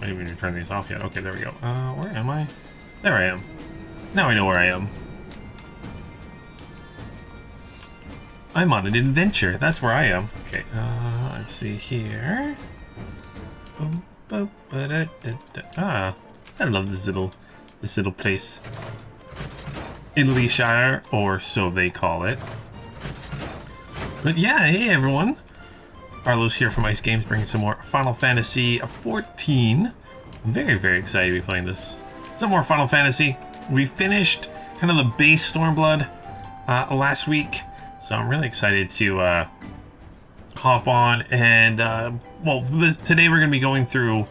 didn't even turn these off yet. Okay, there we go. Where am I? There I am. Now I know where I am. I'm on an adventure. That's where I am. Okay, let's see here. Ah, I love this little place. Italy Shire, or so they call it. But yeah, hey everyone. Arlo's here from Ice Games, bringing some more Final Fantasy XIV. I'm very, very excited to be playing this. Some more Final Fantasy. We finished kind of the base Stormblood last week, so I'm really excited to hop on and well, today we're going to be going through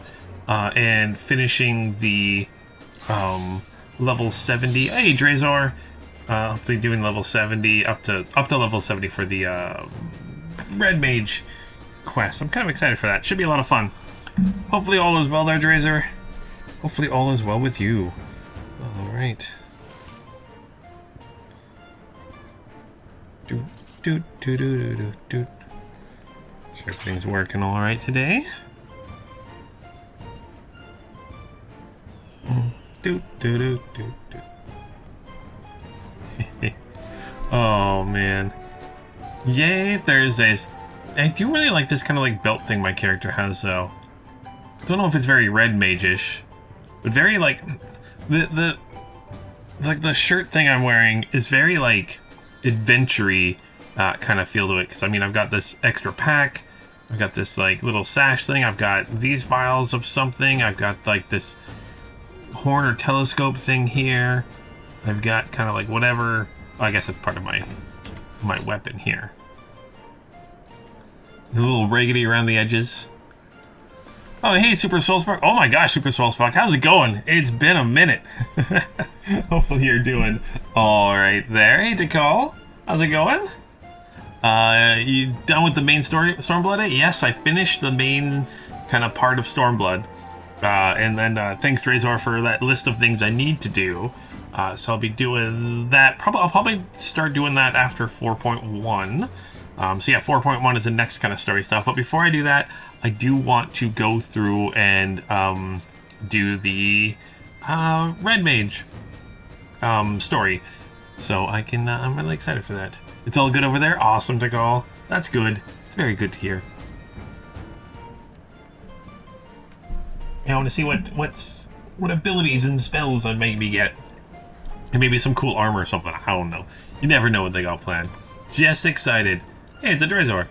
and finishing the level 70. Hey, Drazor. Hopefully doing level 70 up to level 70 for the Red Mage quest. I'm kind of excited for that. Should be a lot of fun. Hopefully all is well there, Drazor. Hopefully all is well with you. All right. Sure, everything's working all right today. Oh man, yay Thursdays. I do really like this kind of like belt thing my character has though. Don't know if it's very red mage-ish, but very like the shirt thing I'm wearing is very like adventure-y kind of feel to it, because I mean I've got this extra pack, I've got this like little sash thing, I've got these vials of something, I've got like this horn or telescope thing here, I've got kind of like whatever. I guess it's part of my weapon here. A little raggedy around the edges. Oh, hey, Super Soul Spark. Oh my gosh, Super Soul Spark. How's it going? It's been a minute. Hopefully you're doing all right there. Hey, Tikal. How's it going? You done with the main story, Stormblood? Yes, I finished the main kind of part of Stormblood. And then thanks, Drazor, for that list of things I need to do. So I'll be doing that. I'll probably start doing that after 4.1. So yeah, 4.1 is the next kind of story stuff. But before I do that, I do want to go through and do the Red Mage story. So I can. I'm really excited for that. It's all good over there. Awesome, Tikal. That's good. It's very good to hear. Yeah, I want to see what abilities and spells I maybe get. And maybe some cool armor or something. I don't know. You never know what they got planned. Just excited. Hey, it's a Drazor.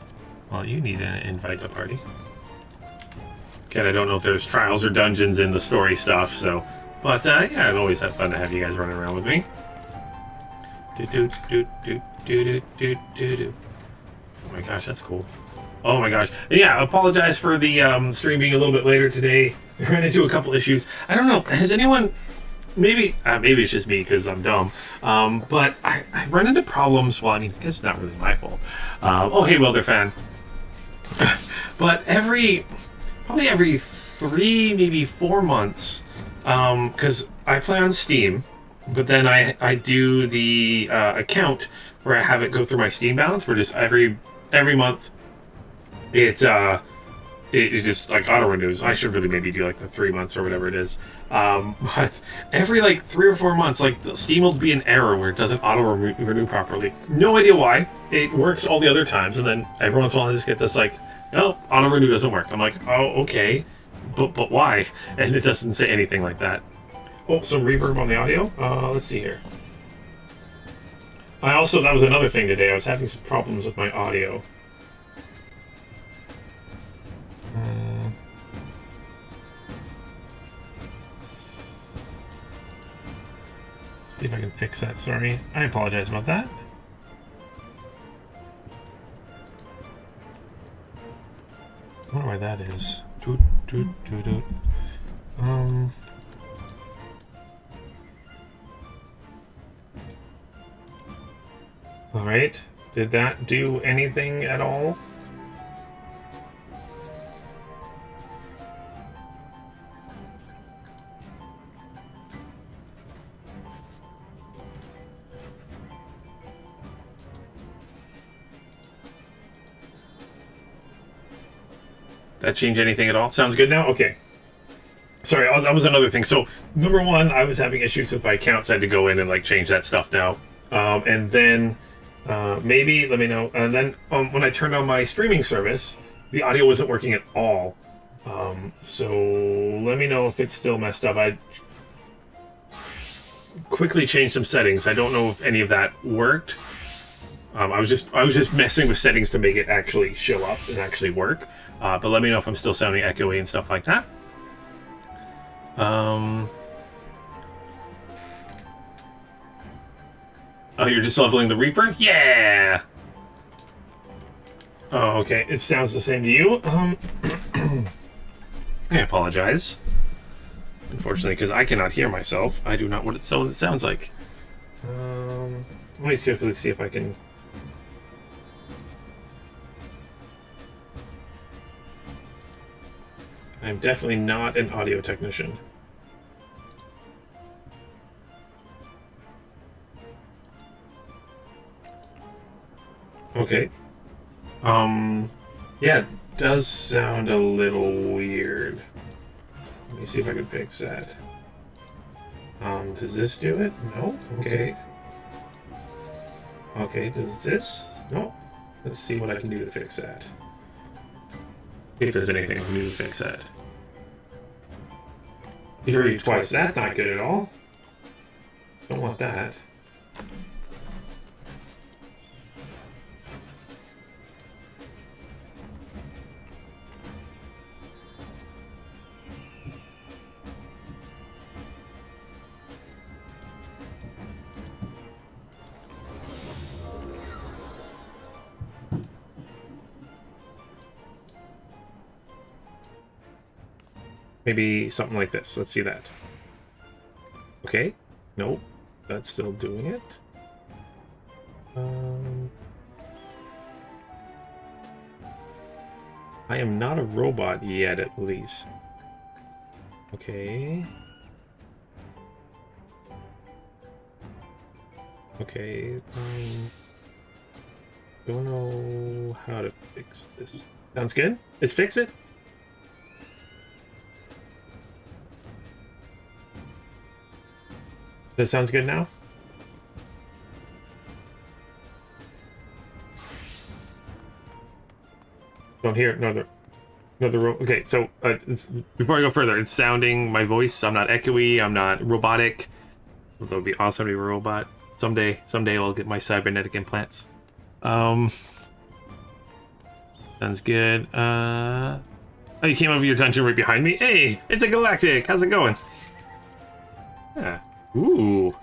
Well, you need to invite the party. Again, I don't know if there's trials or dungeons in the story stuff, so... But, yeah, it always had fun to have you guys running around with me. Oh my gosh, that's cool. Oh my gosh. Yeah, I apologize for the stream being a little bit later today. I ran into a couple issues. I don't know, has anyone... Maybe it's just me because I'm dumb, but I run into problems. Well, I mean, it's not really my fault. Oh, hey, Welder fan. But probably every 3, maybe 4 months, because I play on Steam, but then I do the account where I have it go through my Steam balance, where just every month it just like auto renews. I should really maybe do like the 3 months or whatever it is. But every like 3 or 4 months, like the Steam will be an error where it doesn't auto renew properly. No idea why. It works all the other times, and then every once in a while I just get this like, no, auto renew doesn't work. I'm like, oh, okay, but why? And it doesn't say anything like that. Oh, some reverb on the audio. Let's see here. That was another thing today. I was having some problems with my audio. See if I can fix that. Sorry, I apologize about that. I wonder why that is. All right. Did that do anything at all? That change anything at all? Sounds good now? Okay. sorry, that was another thing. So, number one, I was having issues with my accounts. I had to go in and like change that stuff now. And then maybe let me know. And then when I turned on my streaming service, the audio wasn't working at all. So let me know if it's still messed up. I quickly changed some settings. I don't know if any of that worked. I was just messing with settings to make it actually show up and actually work. But let me know if I'm still sounding echoey and stuff like that. Oh, you're just leveling the Reaper? Yeah! Oh, okay. It sounds the same to you. I apologize. Unfortunately, because I cannot hear myself. I do not what it sounds like. Let me see if I can... I'm definitely not an audio technician. Okay. Yeah, it does sound a little weird. Let me see if I can fix that. Does this do it? No? Okay. Okay, does this? No. Let's see what I can do to fix that. If there's anything I can do to fix that. Hear you twice. That's not good at all. Don't want that. Maybe something like this. Let's see that. Okay. Nope. That's still doing it. I am not a robot yet, at least. Okay. Okay. Don't know how to fix this. Sounds good? Let's fix it? That sounds good now? Don't hear another okay, so before I go further, it's sounding my voice. I'm not echoey. I'm not robotic. That would be awesome to be a robot. Someday I'll get my cybernetic implants. Sounds good. Oh, you came over your dungeon right behind me. Hey, it's a Galactic. How's it going? Yeah. Ooh.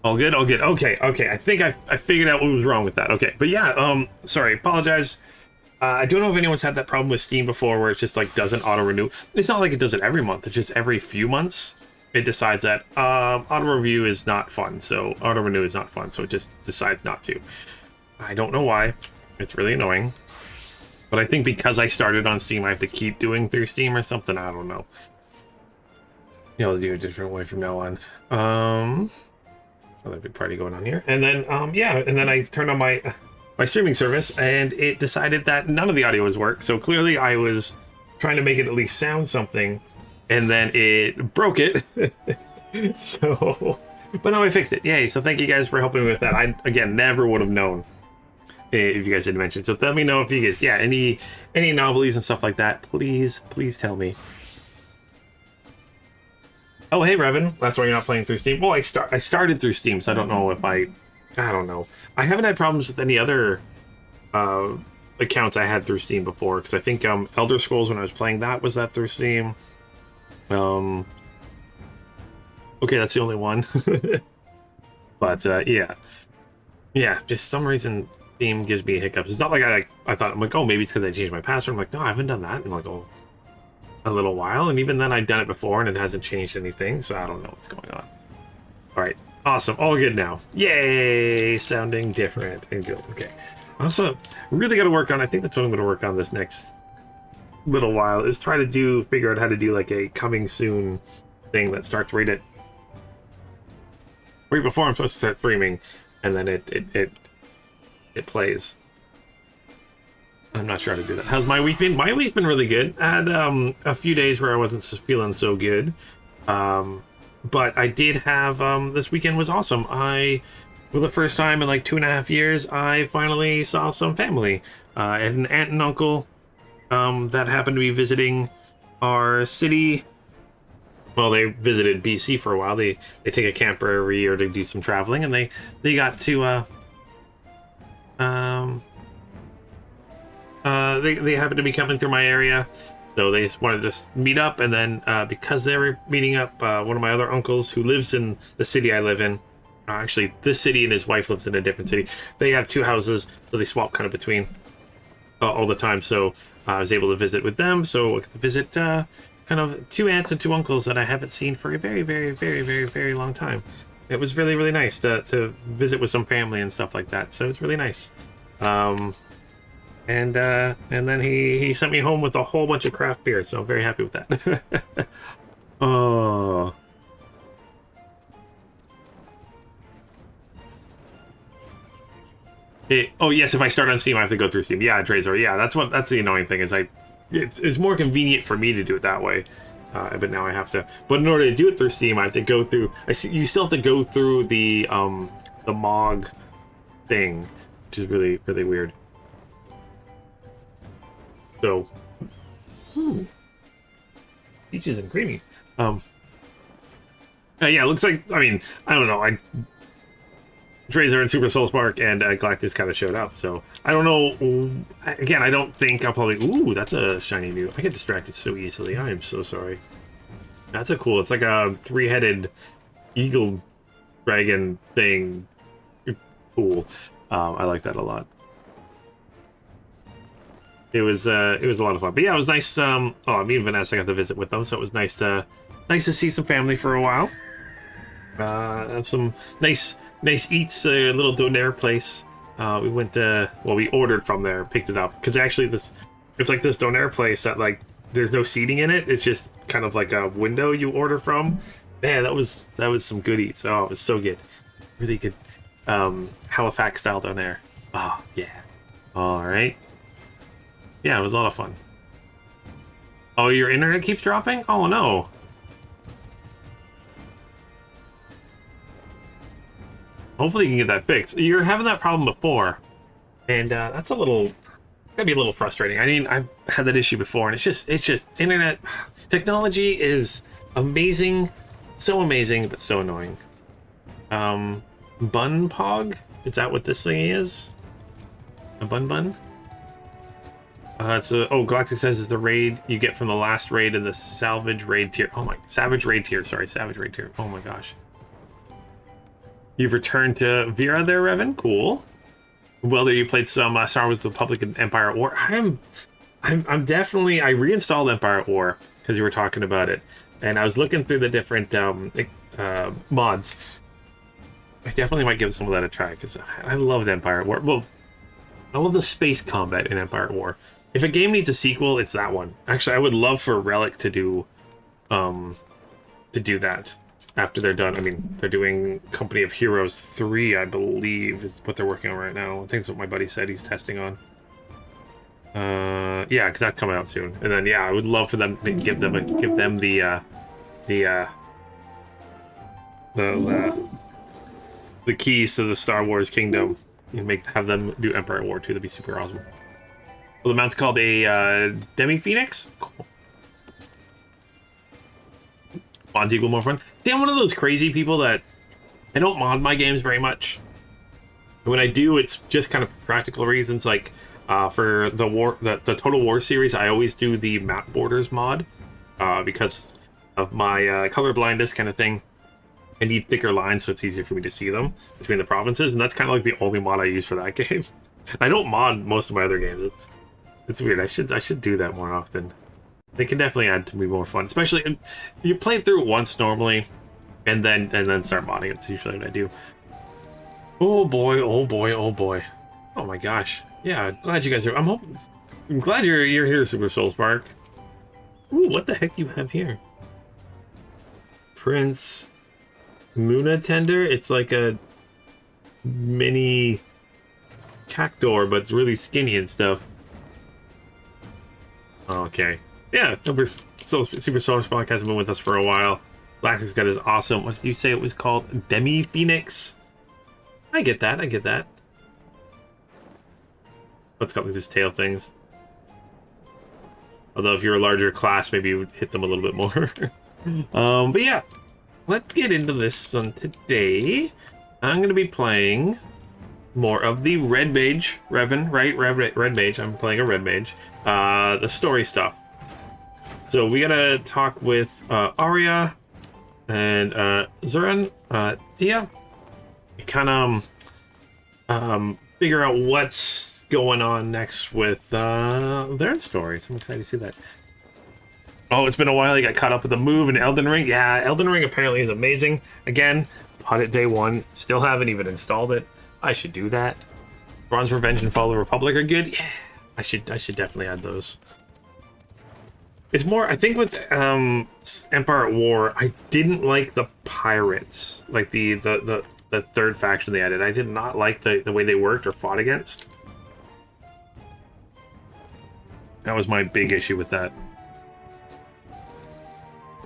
All good, all good. Okay. I think I figured out what was wrong with that. Okay, but yeah, sorry, apologize. I don't know if anyone's had that problem with Steam before where it just like doesn't auto-renew. It's not like it does it every month, it's just every few months it decides that auto-review is not fun, so auto-renew is not fun, so it just decides not to. I don't know why. It's really annoying. But I think because I started on Steam, I have to keep doing through Steam or something, I don't know. Yeah, I'll do a different way from now on. Another big party going on here. And then, yeah, and then I turned on my streaming service, and it decided that none of the audio was work. So clearly I was trying to make it at least sound something, and then it broke it. So, but no, I fixed it. Yay, so thank you guys for helping me with that. I, again, never would have known if you guys didn't mention. So let me know if you guys, yeah, any anomalies and stuff like that, please tell me. Oh, hey, Revan. That's why you're not playing through Steam. Well, I started through Steam, so I don't know if I don't know. I haven't had problems with any other accounts I had through Steam before, because I think Elder Scrolls, when I was playing that, was that through Steam. Okay, that's the only one. But, yeah. Yeah, just some reason Steam gives me hiccups. It's not like I thought, I'm like, oh, maybe it's because I changed my password. I'm like, no, I haven't done that. And I'm like, oh, a little while, and even then I'd done it before and it hasn't changed anything, so I don't know what's going on. Alright, awesome, all good now. Yay, sounding different and good. Okay, also really got to work on, I think that's what I'm going to work on this next little while, is try to figure out how to do like a coming soon thing that starts right before I'm supposed to start streaming, and then it plays. I'm not sure how to do that. How's my week been? My week's been really good. I had a few days where I wasn't feeling so good. But I did have, this weekend was awesome. For the first time in like 2.5 years, I finally saw some family. I had an aunt and uncle that happened to be visiting our city. Well, they visited BC for a while. They take a camper every year to do some traveling, and they got to they happened to be coming through my area, so they just wanted to just meet up. And then because they were meeting up, one of my other uncles who lives in the city I live in, actually this city, and his wife lives in a different city. They have two houses, so they swap kind of between all the time. So I was able to visit with them. So I could visit kind of two aunts and two uncles that I haven't seen for a very, very, very, very, very long time. It was really, really nice to visit with some family and stuff like that. So it's really nice. And then he sent me home with a whole bunch of craft beer, so I'm very happy with that. Oh. Oh yes, if I start on Steam, I have to go through Steam. Yeah, Drazor. Yeah, that's the annoying thing is it's more convenient for me to do it that way. But now I have to. But in order to do it through Steam, I have to go through. You still have to go through the MOG thing, which is really, really weird. So, peaches and creamy. Yeah, it looks like. I mean, I don't know. Drazor and Super Soul Spark and Galactus kind of showed up, so I don't know. Again, I don't think I'll probably. Ooh, that's a shiny new. I get distracted so easily. I am so sorry. That's a cool. It's like a three-headed eagle dragon thing. Cool. I like that a lot. It was a lot of fun. But yeah, it was nice. Me and Vanessa got to visit with them, so it was nice to see some family for a while. Have some nice eats. A little donair place. We went to, we ordered from there, picked it up, because actually it's like this donair place that like there's no seating in it. It's just kind of like a window you order from. Man, that was some good eats. Oh, it was so good, really good. Halifax style donair. Oh yeah. All right. Yeah, it was a lot of fun. Oh, your internet keeps dropping? Oh no. Hopefully you can get that fixed. You're having that problem before, and that's gotta be a little frustrating. I mean, I've had that issue before, and it's just internet technology is amazing, so amazing, but so annoying. Bun Pog? Is that what this thing is? A bun? Galactic says it's the raid you get from the last raid in the salvage raid tier. Oh my, savage raid tier. Sorry, savage raid tier. Oh my gosh. You've returned to Vera there, Revan. Cool. Welder, you played some Star Wars: The Republic and Empire at War. I'm definitely. I reinstalled Empire at War because you were talking about it, and I was looking through the different mods. I definitely might give some of that a try because I loved Empire at War. Well, I love the space combat in Empire at War. If a game needs a sequel, it's that one. Actually, I would love for Relic to do that. After they're done. I mean, they're doing Company of Heroes 3, I believe, is what they're working on right now. I think that's what my buddy said he's testing on. Yeah, because that's coming out soon. And then, yeah, I would love for them to give them the keys to the Star Wars kingdom and have them do Empire at War 2. That'd be super awesome. Well, the mount's called a Demi-Phoenix? Cool. Mods equal more fun. See, I'm one of those crazy people that I don't mod my games very much. When I do, it's just kind of practical reasons. Like for the Total War series, I always do the map borders mod because of my color blindness kind of thing. I need thicker lines so it's easier for me to see them between the provinces, and that's kind of like the only mod I use for that game. I don't mod most of my other games. It's weird. I should do that more often. They can definitely add to be more fun, especially you play it through it once normally, and then start modding it. That's usually what I do. Oh boy! Oh boy! Oh boy! Oh my gosh! Yeah, glad you guys are. I'm glad you're here, Super Soul Spark. Ooh, what the heck do you have here? Prince Muna Tender. It's like a mini cactuar, but it's really skinny and stuff. Okay. Yeah, Super Solar Spunk has been with us for a while. Black has got his awesome, what did you say it was called? Demi Phoenix? I get that, I get that. Let's go with his tail things. Although if you're a larger class, maybe you would hit them a little bit more. But yeah, let's get into this one today. I'm going to be playing more of the Red Mage, Revan, right? Red Mage, I'm playing a Red Mage. The story stuff. So we gotta talk with Arya and Zuran, Dia. Kind of figure out what's going on next with their stories. I'm excited to see that. Oh, it's been a while. You got caught up with the move in Elden Ring. Yeah, Elden Ring apparently is amazing. Again, bought it day one. Still haven't even installed it. I should do that. Bronze Revenge and Fall of the Republic are good. Yeah, I should definitely add those. It's more, I think with Empire at War, I didn't like the pirates, like the third faction they added. I did not like the way they worked or fought against. That was my big issue with that.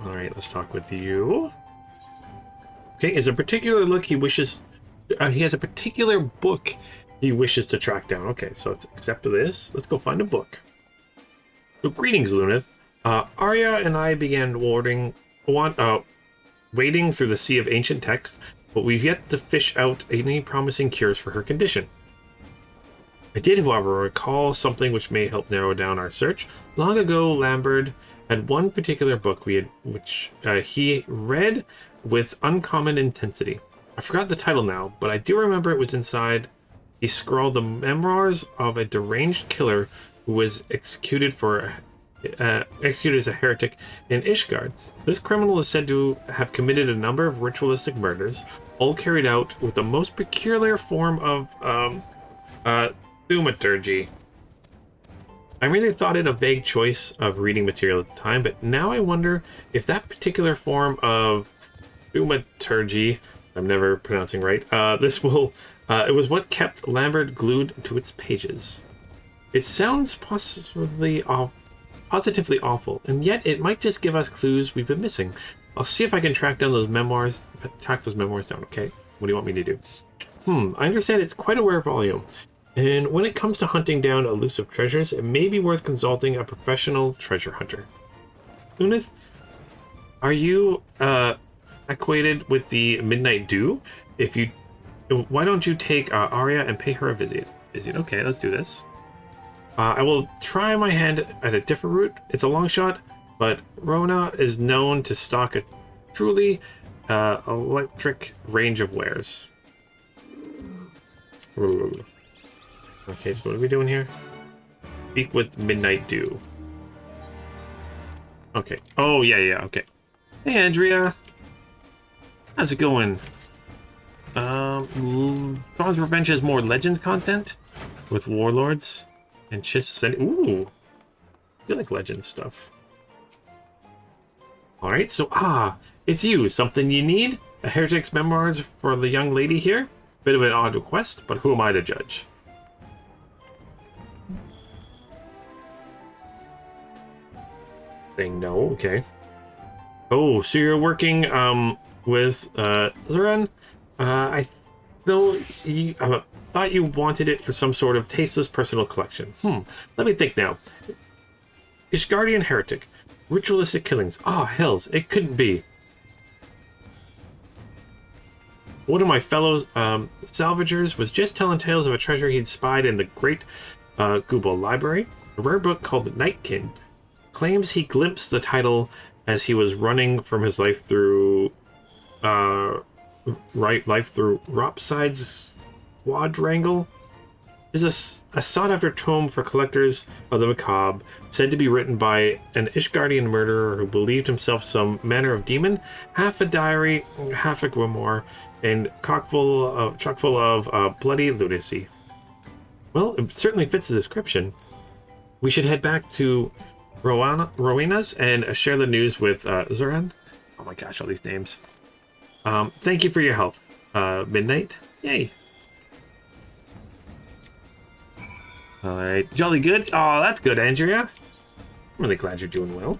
All right, let's talk with you. Okay, is a particular look he wishes. He has a particular book he wishes to track down. Okay, so let's accept this. Let's go find a book. So, greetings, Lunith. Arya and I began wading through the sea of ancient texts, but we've yet to fish out any promising cures for her condition. I did, however, recall something which may help narrow down our search. Long ago, Lambert had one particular book which he read with uncommon intensity. I forgot the title now, but I do remember it was inside. He scrawled the memoirs of a deranged killer who was executed as a heretic in Ishgard. This criminal is said to have committed a number of ritualistic murders, all carried out with the most peculiar form of thaumaturgy. I really thought it a vague choice of reading material at the time, but now I wonder if that particular form of thaumaturgy, I'm never pronouncing right, it was what kept Lambert glued to its pages. It sounds positively awful, and yet it might just give us clues we've been missing. I'll see if I can track those memoirs down, okay? What do you want me to do? I understand it's quite a rare volume, and when it comes to hunting down elusive treasures, it may be worth consulting a professional treasure hunter. Lunith, are you acquainted with the Midnight Dew? Why don't you take Arya and pay her a visit? Okay, let's do this. I will try my hand at a different route. It's a long shot, but Rona is known to stock a truly electric range of wares. Ooh. Okay, so what are we doing here? Speak with Midnight Dew. Okay. Oh, yeah, okay. Hey, Andrea. How's it going? Thrawn's Revenge has more Legends content with Warlords and Chiss. Ooh. I feel like Legends stuff. Alright, so, it's you. Something you need? A heretic's memoirs for the young lady here? Bit of an odd request, but who am I to judge? Saying no, okay. Oh, so you're working, with, Zuran? I thought you wanted it for some sort of tasteless personal collection. Let me think now. Ishgardian heretic. Ritualistic killings. Hells, it couldn't be. One of my fellow salvagers was just telling tales of a treasure he'd spied in the great Gubal library. A rare book called Nightkin claims he glimpsed the title as he was running from his life through Ropside's quadrangle. Is a sought-after tome for collectors of the macabre, said to be written by an Ishgardian murderer who believed himself some manner of demon, half a diary, half a grimoire, and chock full of bloody lunacy. Well, it certainly fits the description. We should head back to Rowena's and share the news with Zuran. Oh my gosh, all these names. Thank you for your help, Midnight. Yay. Alright, jolly good. Oh, that's good, Andrea. really glad you're doing well.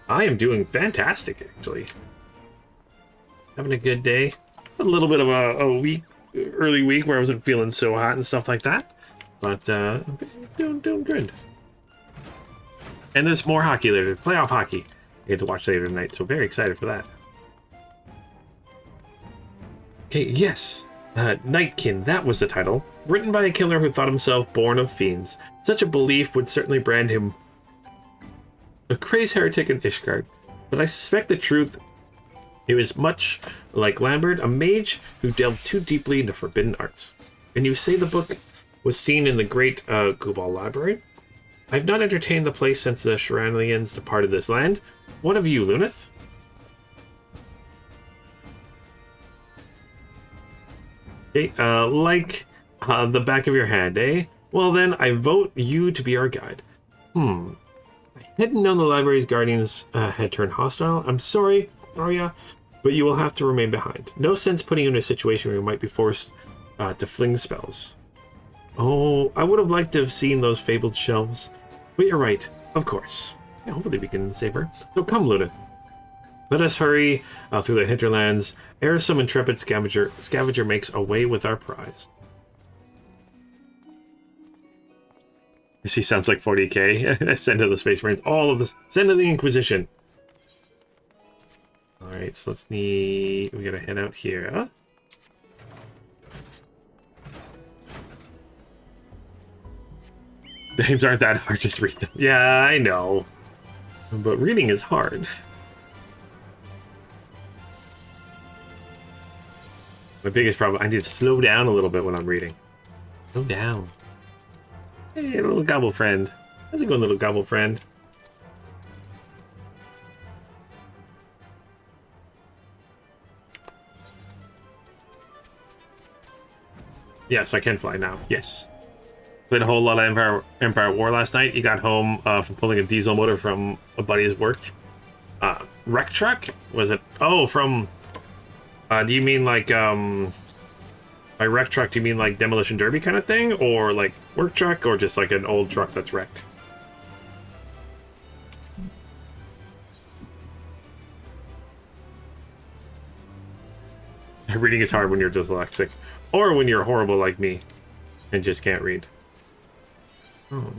I am doing fantastic, actually. Having a good day. A little bit of a early week where I wasn't feeling so hot and stuff like that. But doing good. And there's more hockey later. Playoff hockey. I get to watch later tonight, so very excited for that. Okay, yes. Nightkin, that was the title. Written by a killer who thought himself born of fiends. Such a belief would certainly brand him a crazed heretic in Ishgard. But I suspect the truth, he was much like Lambert, a mage who delved too deeply into forbidden arts. And you say the book was seen in the great Gubal library? I've not entertained the place since the Shiranians departed this land. What of you, Luneth? Okay, like the back of your hand, eh? Well then, I vote you to be our guide. I hadn't known the library's guardians had turned hostile. I'm sorry, Arya, but you will have to remain behind. No sense putting you in a situation where you might be forced to fling spells. Oh, I would have liked to have seen those fabled shelves. But you're right, of course. Yeah, hopefully we can save her. So come, Luna. Let us hurry through the hinterlands ere some intrepid scavenger makes away with our prize. You see, sounds like 40k. Send to the Space Marines. All of this. Send to the Inquisition. Alright, so we gotta head out here, huh? Names aren't that hard, just read them. Yeah, I know. But reading is hard. My biggest problem, I need to slow down a little bit when I'm reading. Slow down. Hey, little gobble friend. How's it going, little gobble friend? Yes, I can fly now. Yes. Played a whole lot of Empire War last night. You got home from pulling a diesel motor from a buddy's work. Wreck truck? Was it? Oh, from... do you mean like, by wreck truck, do you mean like Demolition Derby kind of thing? Or like work truck? Or just like an old truck that's wrecked? Reading is hard when you're dyslexic. Or when you're horrible like me and just can't read. Oh.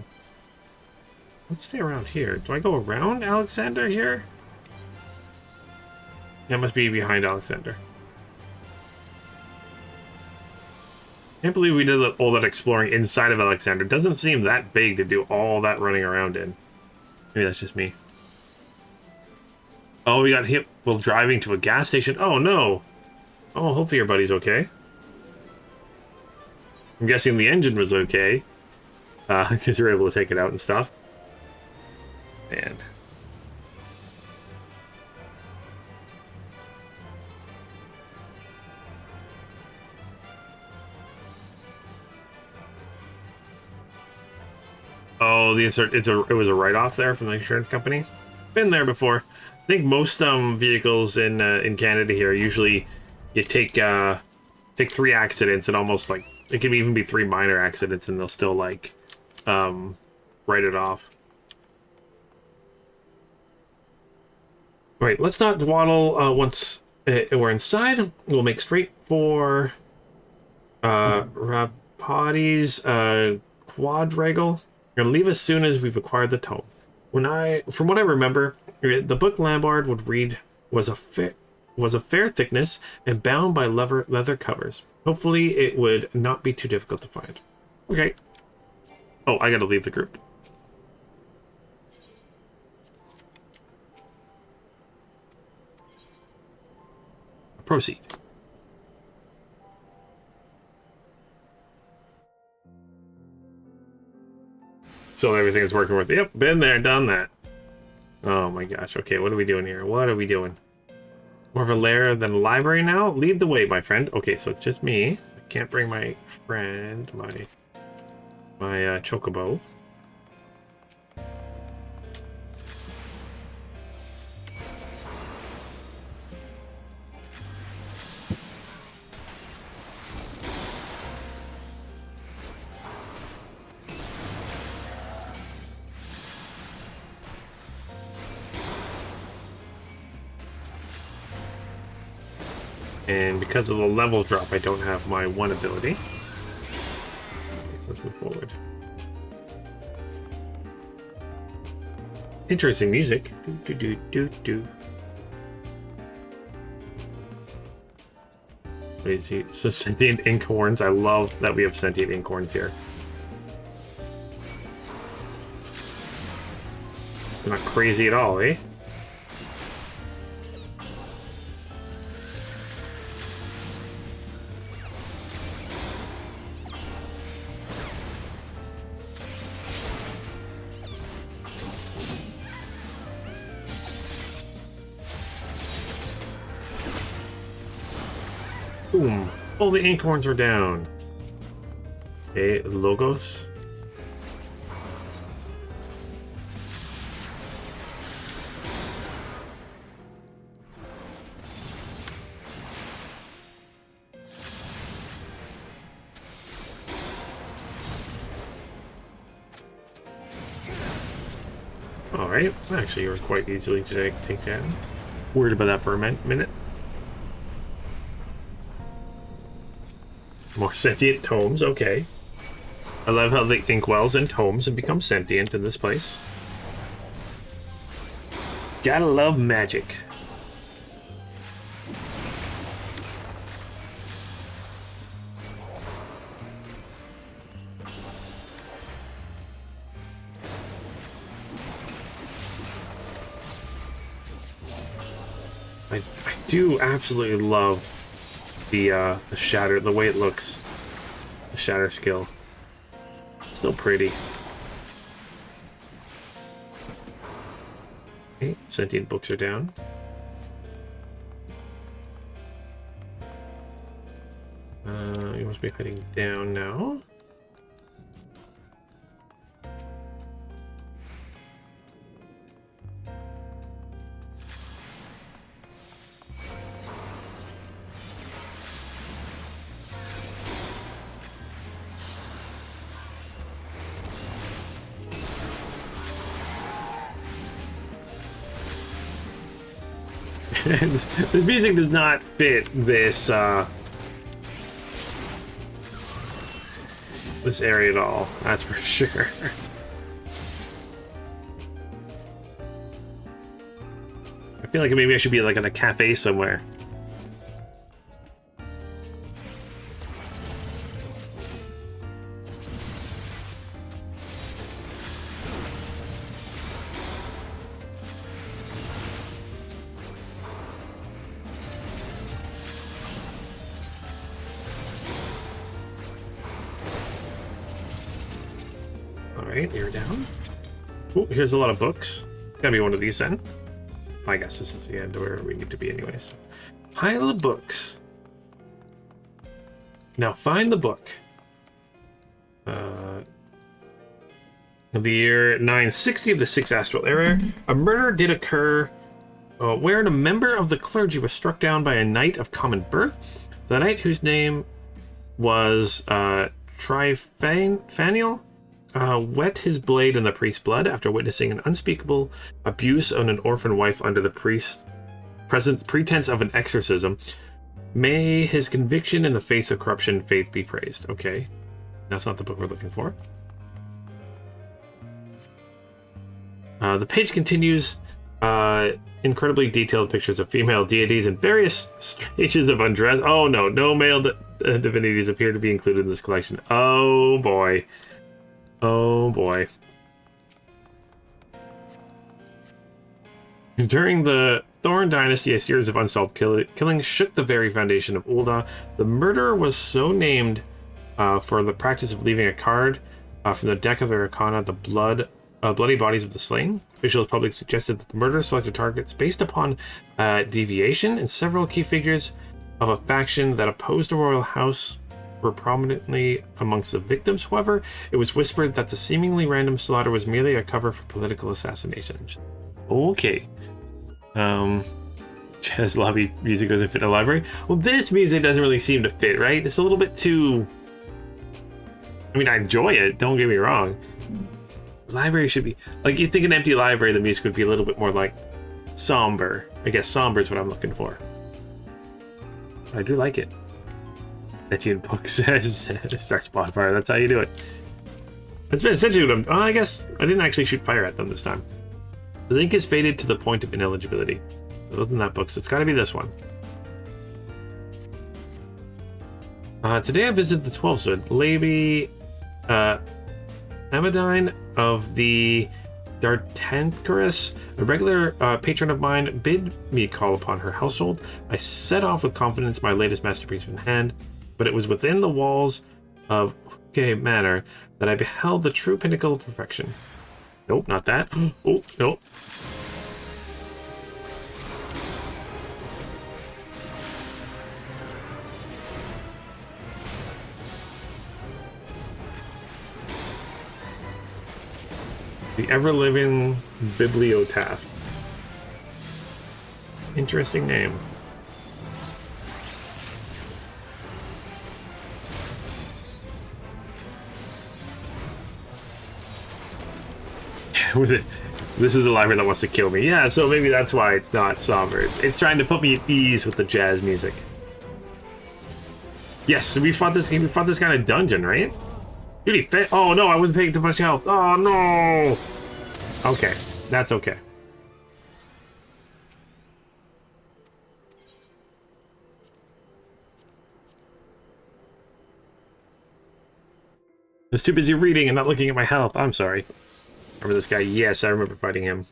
Let's stay around here. Do I go around Alexander here? That must be behind Alexander. Can't believe we did all that exploring inside of Alexander. Doesn't seem that big to do all that running around in. Maybe that's just me. Oh, we got hit while driving to a gas station. Oh, no. Oh, hopefully your buddy's okay. I'm guessing the engine was okay. Because you're able to take it out and stuff. Man. Oh, the insert. It was a write-off there from the insurance company. Been there before. I think most vehicles in Canada here usually you take 3 accidents and almost like it can even be 3 minor accidents and they'll still like write it off. Right, let's not dawdle once we're inside. We'll make straight for Rapati's quadrangle. We're gonna leave as soon as we've acquired the tome. From what I remember, the book Lambard would read was a fair thickness and bound by leather covers. Hopefully, it would not be too difficult to find. Okay. Oh, I gotta leave the group. Proceed. So everything is working with. Yep, been there, done that. Oh my gosh. Okay, what are we doing here? What are we doing? More of a lair than a library now? Lead the way, my friend. Okay, so it's just me. I can't bring my friend, my chocobo. And because of the level drop, I don't have my one ability. Let's move forward. Interesting music. Do, do, do, do, do. What is he? So sentient inkhorns. I love that we have sentient inkhorns here. They're not crazy at all, eh? Boom. All the inkhorns were down. Okay, logos. Alright, actually you were quite easily to take down. Worried about that for a minute. More sentient tomes, okay. I love how the inkwells and tomes have become sentient in this place. Gotta love magic. I do absolutely love the shatter, the way it looks. The shatter skill. So pretty. Okay, sentient books are down. You must be heading down now. The music does not fit this this area at all, that's for sure. I feel like maybe I should be like in a cafe somewhere. Alright, you're down. Oh, here's a lot of books. Gotta be one of these then. I guess this is the end where we need to be anyways. Pile of books. Now find the book. In the year 960 of the 6th Astral Era, a murder did occur wherein a member of the clergy was struck down by a knight of common birth. The knight, whose name was Trifaniel, wet his blade in the priest's blood after witnessing an unspeakable abuse on an orphan wife under the priest's pretense of an exorcism. May his conviction in the face of corruption and faith be praised. Okay, that's not the book we're looking for. The page continues. Incredibly detailed pictures of female deities in various stages of undress. Oh no, no male divinities appear to be included in this collection. Oh boy. Oh boy. During the Thorn Dynasty, a series of unsolved killings shook the very foundation of Ul'dah. The murderer was so named for the practice of leaving a card from the deck of the Arcana, the bloody bodies of the slain. Officials publicly suggested that the murderer selected targets based upon deviation, and several key figures of a faction that opposed the royal house were prominently amongst the victims. However, it was whispered that the seemingly random slaughter was merely a cover for political assassinations. Okay. Jazz lobby music doesn't fit in a library. Well, this music doesn't really seem to fit, right? It's a little bit too... I mean, I enjoy it, don't get me wrong. The library should be... Like, you think an empty library, the music would be a little bit more, like, somber. I guess somber is what I'm looking for. I do like it. Etienne Book says, start spot fire. That's how you do it. That's essentially what I'm... Oh, I guess I didn't actually shoot fire at them this time. The link is faded to the point of ineligibility. It wasn't that book, so it's got to be this one. Today I visited the 12-Wood. Lady Amadine of the Dartancarus, a regular patron of mine, bid me call upon her household. I set off with confidence, my latest masterpiece in hand, but it was within the walls of Huke Manor that I beheld the true pinnacle of perfection. Nope, not that. Oh, nope. The ever-living bibliotaph. Interesting name. With it, this is the library that wants to kill me. Yeah, so maybe that's why it's not somber. It's trying to put me at ease with the jazz music. Yes, so we fought this kind of dungeon, right? Dude, oh no, I wasn't paying too much health. Oh no. Okay, that's okay. I was too busy reading and not looking at my health. I'm sorry. Remember this guy? Yes, I remember fighting him.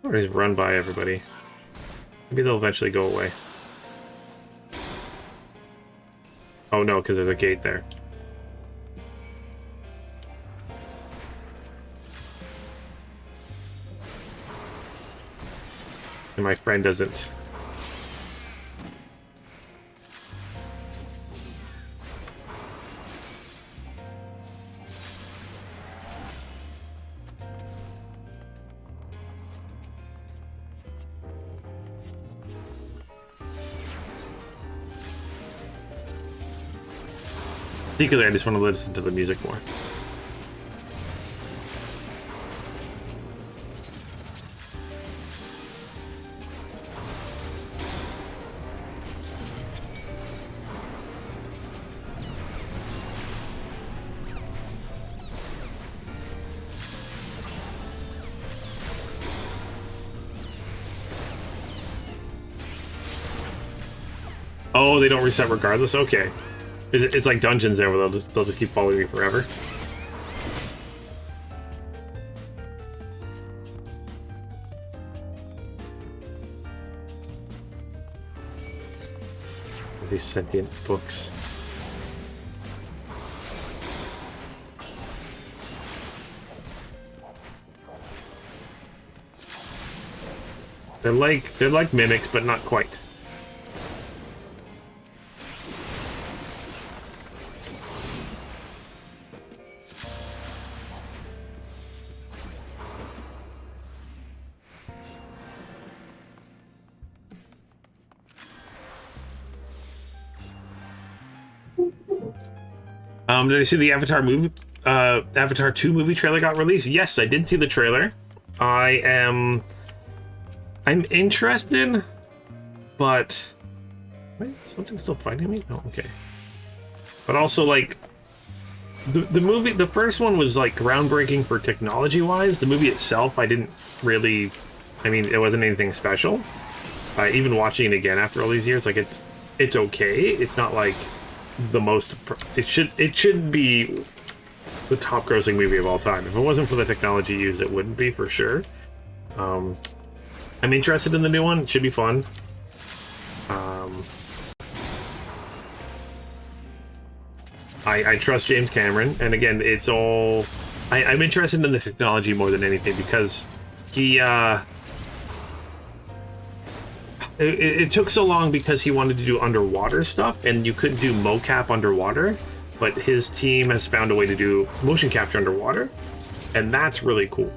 Or just run by everybody. Maybe they'll eventually go away. Oh no, because there's a gate there. And my friend doesn't. Particularly, I just want to listen to the music more. Oh, they don't reset regardless? Okay. It's like dungeons there where they'll just keep following me forever. These sentient books. They're like mimics, but not quite. Did I see the Avatar movie? Avatar 2 movie trailer got released? Yes, I did see the trailer. I'm interested, but wait, something's still fighting me? Oh, okay. But also, like, the movie, the first one was like groundbreaking for technology-wise. The movie itself, I didn't really. I mean, it wasn't anything special. Even watching it again after all these years, like it's okay. It's not like the most. It should be the top grossing movie of all time. If it wasn't for the technology used, it wouldn't be for sure. I'm interested in the new one. It should be fun. I trust James Cameron, and again, it's all. I'm interested in the technology more than anything because he. It took so long because he wanted to do underwater stuff, and you couldn't do mocap underwater, but his team has found a way to do motion capture underwater, and that's really cool.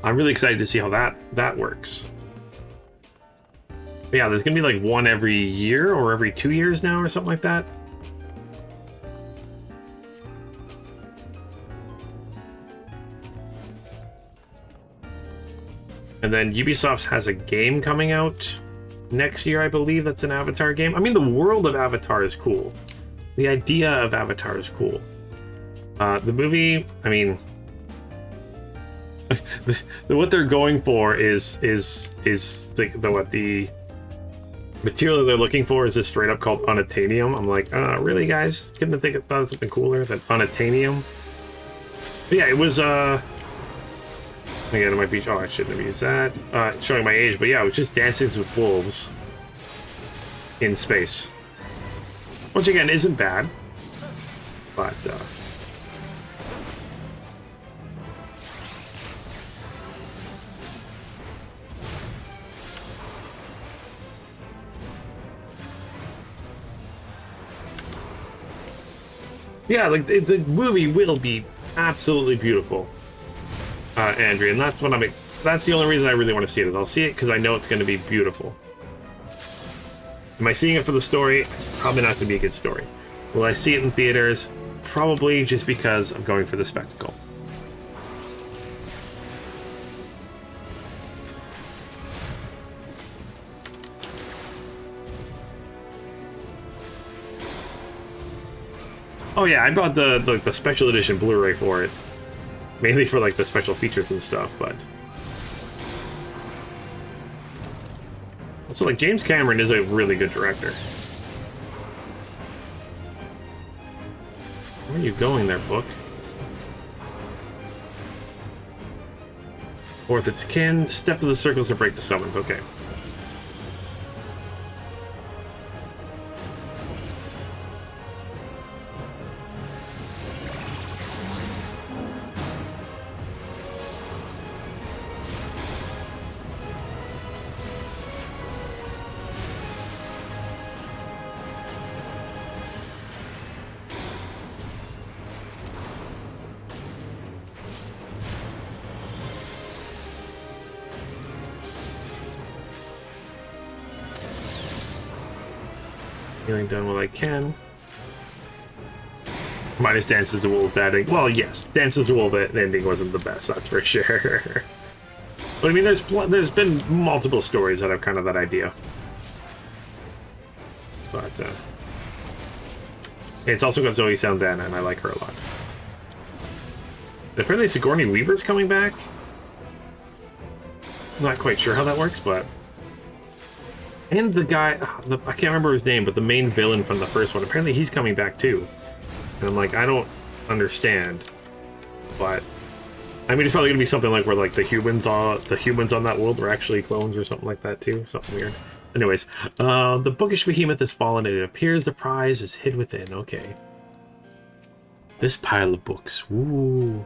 I'm really excited to see how that works. But yeah, there's gonna be like one every year or every 2 years now or something like that. And then Ubisoft has a game coming out next year, I believe. That's an Avatar game. I mean, the world of Avatar is cool. The idea of Avatar is cool. The movie, I mean, what they're going for is the material they're looking for is just straight up called unobtainium. I'm like, really, guys? Couldn't have think about something cooler than unobtainium? But yeah, it was again, it might be. Oh, I shouldn't have used that. Showing my age, but yeah, it was just Dances with Wolves in space. Which again isn't bad, but yeah, like the movie will be absolutely beautiful, Andrea, and that's what that's the only reason I really want to see it. Is I'll see it because I know it's going to be beautiful. Am I seeing it for the story? It's probably not going to be a good story. Will I see it in theaters? Probably, just because I'm going for the spectacle. Oh yeah, I bought the special edition Blu-ray for it, mainly for like the special features and stuff. But also, like, James Cameron is a really good director. Where are you going there, book? Fourth its kin, step of the circles to break the summons. Okay. Healing done what I can. Minus Dances of Wolf ending. Well, yes, Dances of Wolf ending wasn't the best, that's for sure. But I mean, there's been multiple stories that have kind of that idea. But it's also got Zoe Saldana, and I like her a lot. Apparently Sigourney Weaver's coming back. I'm not quite sure how that works, but... And the guy, I can't remember his name, but the main villain from the first one, apparently he's coming back too. And I'm like, I don't understand. But, I mean, it's probably going to be something like where, like, the humans on that world were actually clones or something like that too. Something weird. Anyways, the bookish behemoth has fallen and it appears the prize is hid within. Okay. This pile of books. Ooh.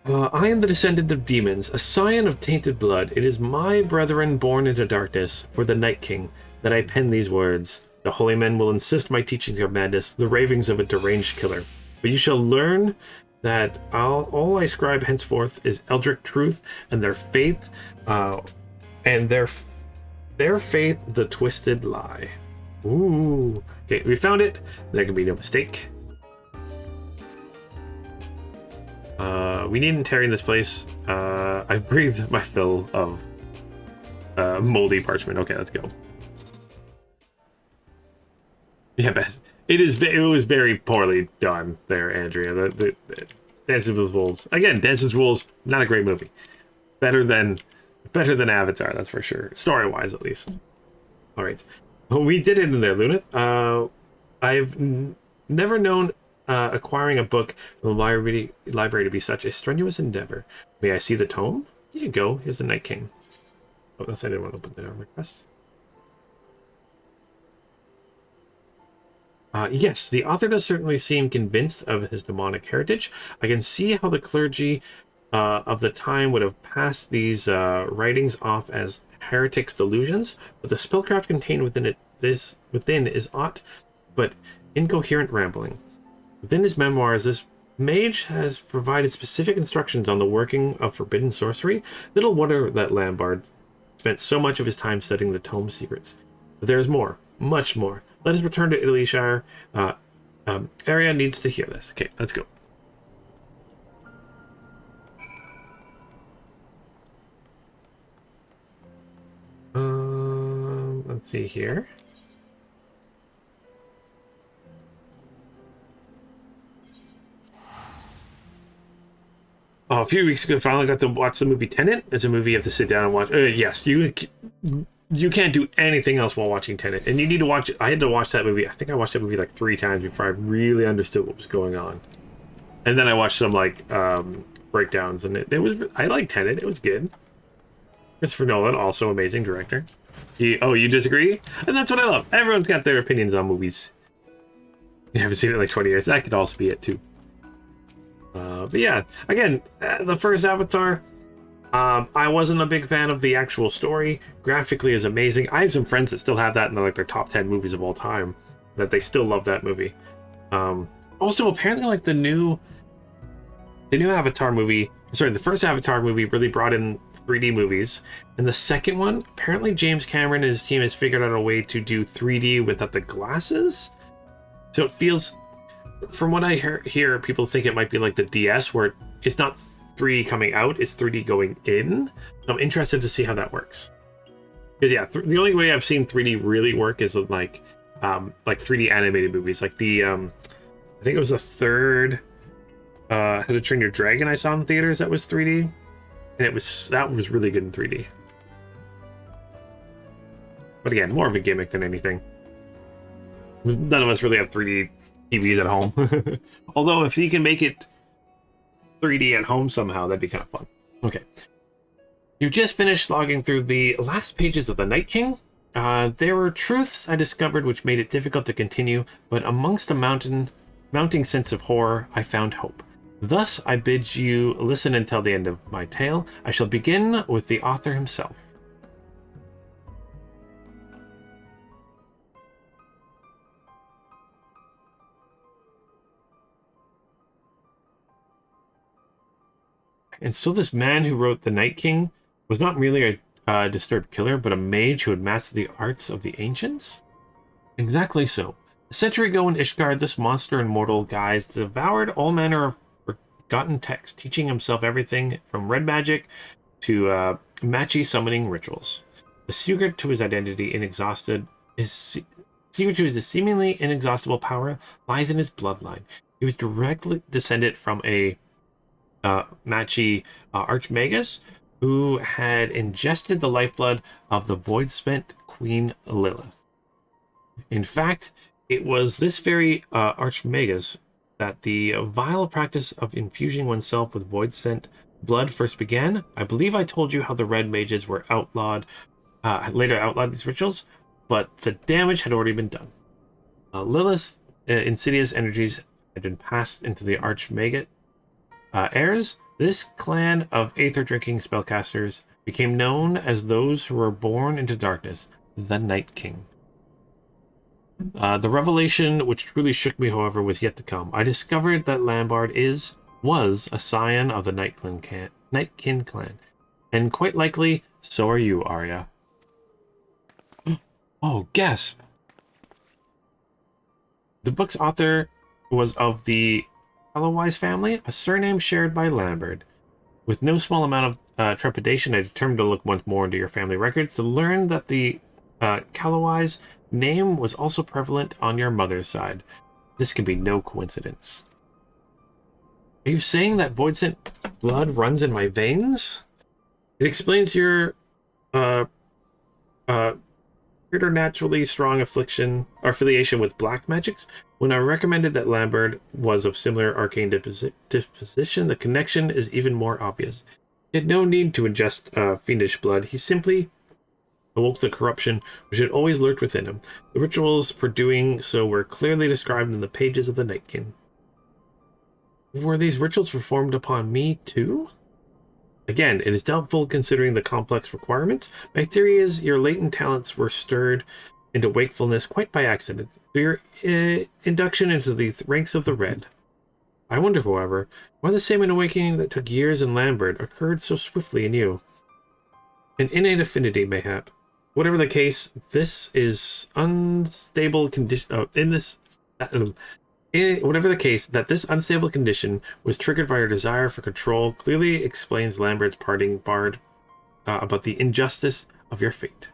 I am the descendant of demons, a scion of tainted blood. It is my brethren born into darkness, for the Night King, that I pen these words. The holy men will insist my teachings are madness, the ravings of a deranged killer. But you shall learn that all I scribe henceforth is eldritch truth, and their faith, their faith the twisted lie. Ooh. Okay, we found it. There can be no mistake. We needn't tarry in this place. I've breathed my fill of moldy parchment. Okay, let's go. Yeah, Beth. It was very poorly done there, Andrea. The Dances with Wolves. Again, Dances with Wolves, not a great movie. Better than Avatar, that's for sure. Story-wise, at least. All right. Well, we did it in there, Lunith. I've never known acquiring a book from the library to be such a strenuous endeavor. May I see the tome? Here you go. Here's the Night King. Oh, that's I didn't want to open the request. Yes, the author does certainly seem convinced of his demonic heritage. I can see how the clergy of the time would have passed these writings off as heretics' delusions, but the spellcraft contained within is aught but incoherent rambling. Within his memoirs, this mage has provided specific instructions on the working of forbidden sorcery. Little wonder that Lambard spent so much of his time studying the tome's secrets. But there is more, much more. Let us return to Italy Shire. Arya needs to hear this. Okay, let's go. see here. Oh, a few weeks ago, finally got to watch the movie Tenet. It's a movie you have to sit down and watch. Yes, you can't do anything else while watching Tenet, and you need to watch it. I had to watch that movie. I think I watched that movie like 3 times before I really understood what was going on. And then I watched some like breakdowns, and it was. I liked Tenet. It was good. Christopher Nolan, also amazing director. You disagree? And that's what I love. Everyone's got their opinions on movies. You haven't seen it in like 20 years. That could also be it too. But yeah, again, the first Avatar, I wasn't a big fan of the actual story. Graphically is amazing. I have some friends that still have that in their top 10 movies of all time, that they still love that movie. Also, apparently, like the new Avatar movie, sorry, the first Avatar movie really brought in 3D movies, and the second one, apparently James Cameron and his team has figured out a way to do 3D without the glasses. So it feels, from what I hear, people think it might be like the DS, where it's not 3D coming out, it's 3D going in. So I'm interested to see how that works. Because yeah, the only way I've seen 3D really work is with like 3D animated movies. Like the, I think it was the third How to Train Your Dragon I saw in theaters that was 3D. And that was really good in 3D. But again, more of a gimmick than anything. None of us really have 3D TVs at home. Although if you can make it 3D at home somehow, that'd be kind of fun. Okay. You just finished logging through the last pages of The Night King. There were truths I discovered which made it difficult to continue, but amongst a mounting sense of horror, I found hope. Thus, I bid you listen until the end of my tale. I shall begin with the author himself. And so this man who wrote The Night King was not merely a disturbed killer, but a mage who had mastered the arts of the ancients? Exactly so. A century ago in Ishgard, this monster in mortal guise devoured all manner of forgotten texts, teaching himself everything from red magic to matchy summoning rituals. The secret to his identity secret to his seemingly inexhaustible power lies in his bloodline. He was directly descended from a matchy archmagus who had ingested the lifeblood of the void-spent Queen Lilith. In fact, it was this very archmagus that the vile practice of infusing oneself with void-sent blood first began. I believe I told you how the red mages were later outlawed these rituals, but the damage had already been done. Lilith's insidious energies had been passed into the archmagate heirs. This clan of aether-drinking spellcasters became known as those who were born into darkness, the Night King. The revelation which truly shook me, however, was yet to come. I discovered that Lambard was a scion of the Nightkin clan, and quite likely so are you, Arya. Oh, gasp! The book's author was of the Callowise family, a surname shared by Lambert. With no small amount of trepidation, I determined to look once more into your family records to learn that the Callowise name was also prevalent on your mother's side. This can be no coincidence. Are you saying that void-sent blood runs in my veins? It explains your preternaturally strong affiliation with black magics. When I recommended that Lambert was of similar arcane disposition, the connection is even more obvious. He had no need to ingest fiendish blood. He simply awoke the corruption which had always lurked within him. The rituals for doing so were clearly described in the pages of the Night King. Were these rituals performed upon me too? Again, it is doubtful considering the complex requirements. My theory is your latent talents were stirred into wakefulness quite by accident through your induction into the ranks of the Red. I wonder, however, why the same awakening that took years in Lambert occurred so swiftly in you. An innate affinity, mayhap. Whatever the case, this is unstable condition. Whatever the case, that this unstable condition was triggered by your desire for control clearly explains Lambert's parting bard about the injustice of your fate.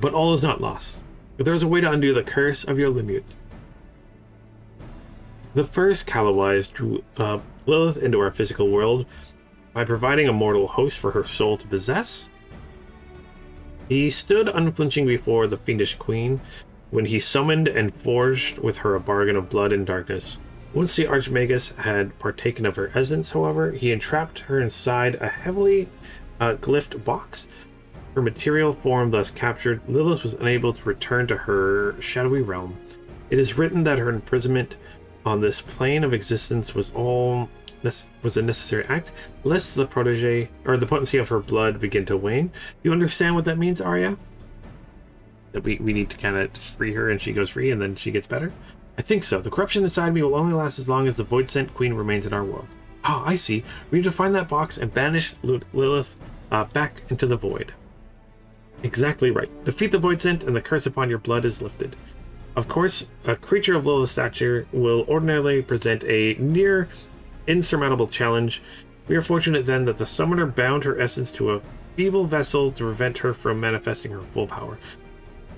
But all is not lost. But there is a way to undo the curse of your lineage. The first Kalawais drew Lilith into our physical world by providing a mortal host for her soul to possess. He stood unflinching before the fiendish queen when he summoned and forged with her a bargain of blood and darkness. Once the Archmagus had partaken of her essence, however, he entrapped her inside a heavily glyphed box. Her material form thus captured, Lilith was unable to return to her shadowy realm. It is written that her imprisonment on this plane of existence was a necessary act, lest the protege or the potency of her blood begin to wane. You understand what that means, Arya? That we need to kind of free her and she goes free and then she gets better? I think so. The corruption inside me will only last as long as the Void-Sent Queen remains in our world. Oh, I see. We need to find that box and banish Lilith back into the void. Exactly right. Defeat the Void-Sent and the curse upon your blood is lifted. Of course, a creature of Lilith's stature will ordinarily present a near insurmountable challenge. We are fortunate then that the summoner bound her essence to a feeble vessel to prevent her from manifesting her full power.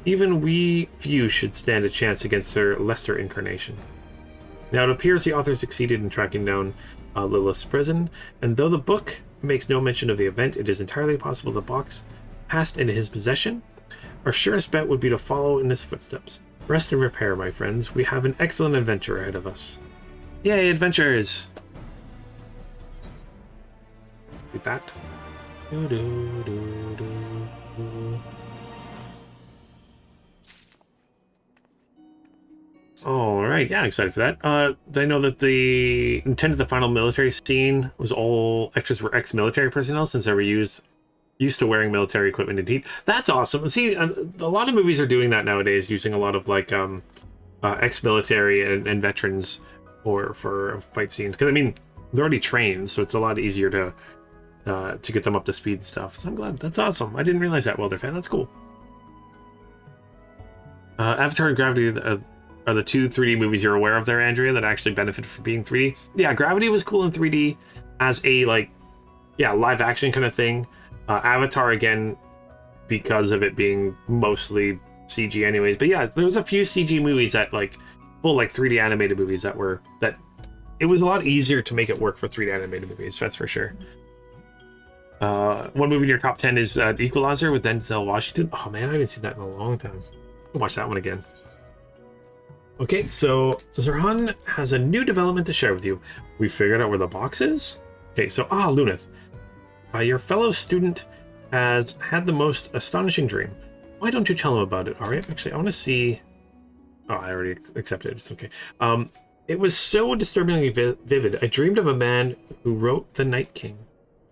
Even we few should stand a chance against her lesser incarnation. Now it appears the author succeeded in tracking down Lilith's prison, and though the book makes no mention of the event, it is entirely possible the box passed into his possession. Our surest bet would be to follow in his footsteps. Rest and repair, my friends. We have an excellent adventure ahead of us. Yay, adventures! Do that. Alright, yeah, excited for that. I know that the intent of the final military scene was all extras were ex-military personnel since they were used to wearing military equipment indeed. That's awesome. See, a lot of movies are doing that nowadays, using a lot of like ex-military and veterans for fight scenes. Because I mean, they're already trained, so it's a lot easier to get them up to speed and stuff. So I'm glad. That's awesome. I didn't realize that, Welder fan. That's cool. Avatar and Gravity are the two 3D movies you're aware of there, Andrea, that actually benefited from being 3D. Yeah, Gravity was cool in 3D as a live action kind of thing. Avatar, again, because of it being mostly CG anyways. But yeah, there was a few CG movies that full 3D animated movies that it was a lot easier to make it work for 3D animated movies, that's for sure. One movie in your top 10 is Equalizer with Denzel Washington. Oh man, I haven't seen that in a long time. I'll watch that one again. Okay, so Zerhan has a new development to share with you. We figured out where the box is? Okay, so Lunith. Your fellow student has had the most astonishing dream. Why don't you tell him about it, Arya? Actually, I want to see... Oh, I already accepted it. It's okay. It was so disturbingly vivid. I dreamed of a man who wrote The Night King.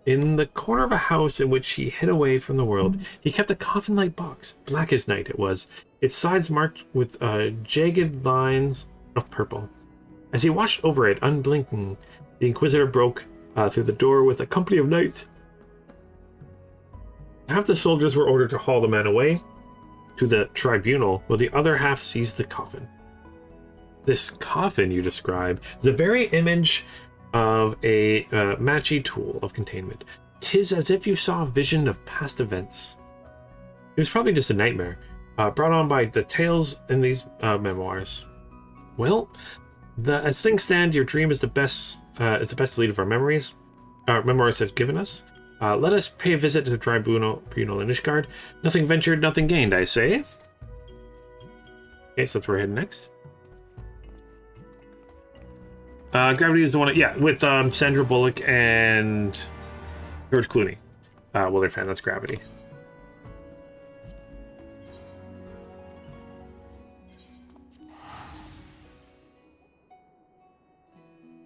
In the corner of a house in which he hid away from the world, he kept a coffin-like box. Black as night it was. Its sides marked with jagged lines of purple. As he watched over it, unblinking, the Inquisitor broke through the door with a company of knights. Half the soldiers were ordered to haul the man away to the tribunal, while the other half seized the coffin. This coffin you describe is the very image of a matchy tool of containment. 'Tis as if you saw a vision of past events. It was probably just a nightmare, brought on by the tales in these memoirs. Well, as things stand, your dream is the best lead of our memories. Our memoirs have given us. Let us pay a visit to the tribunal in Ishgard. Nothing ventured, nothing gained, I say. Okay, so that's where we're heading next. Gravity is the one, with Sandra Bullock and George Clooney. Well, they're fan. That's Gravity.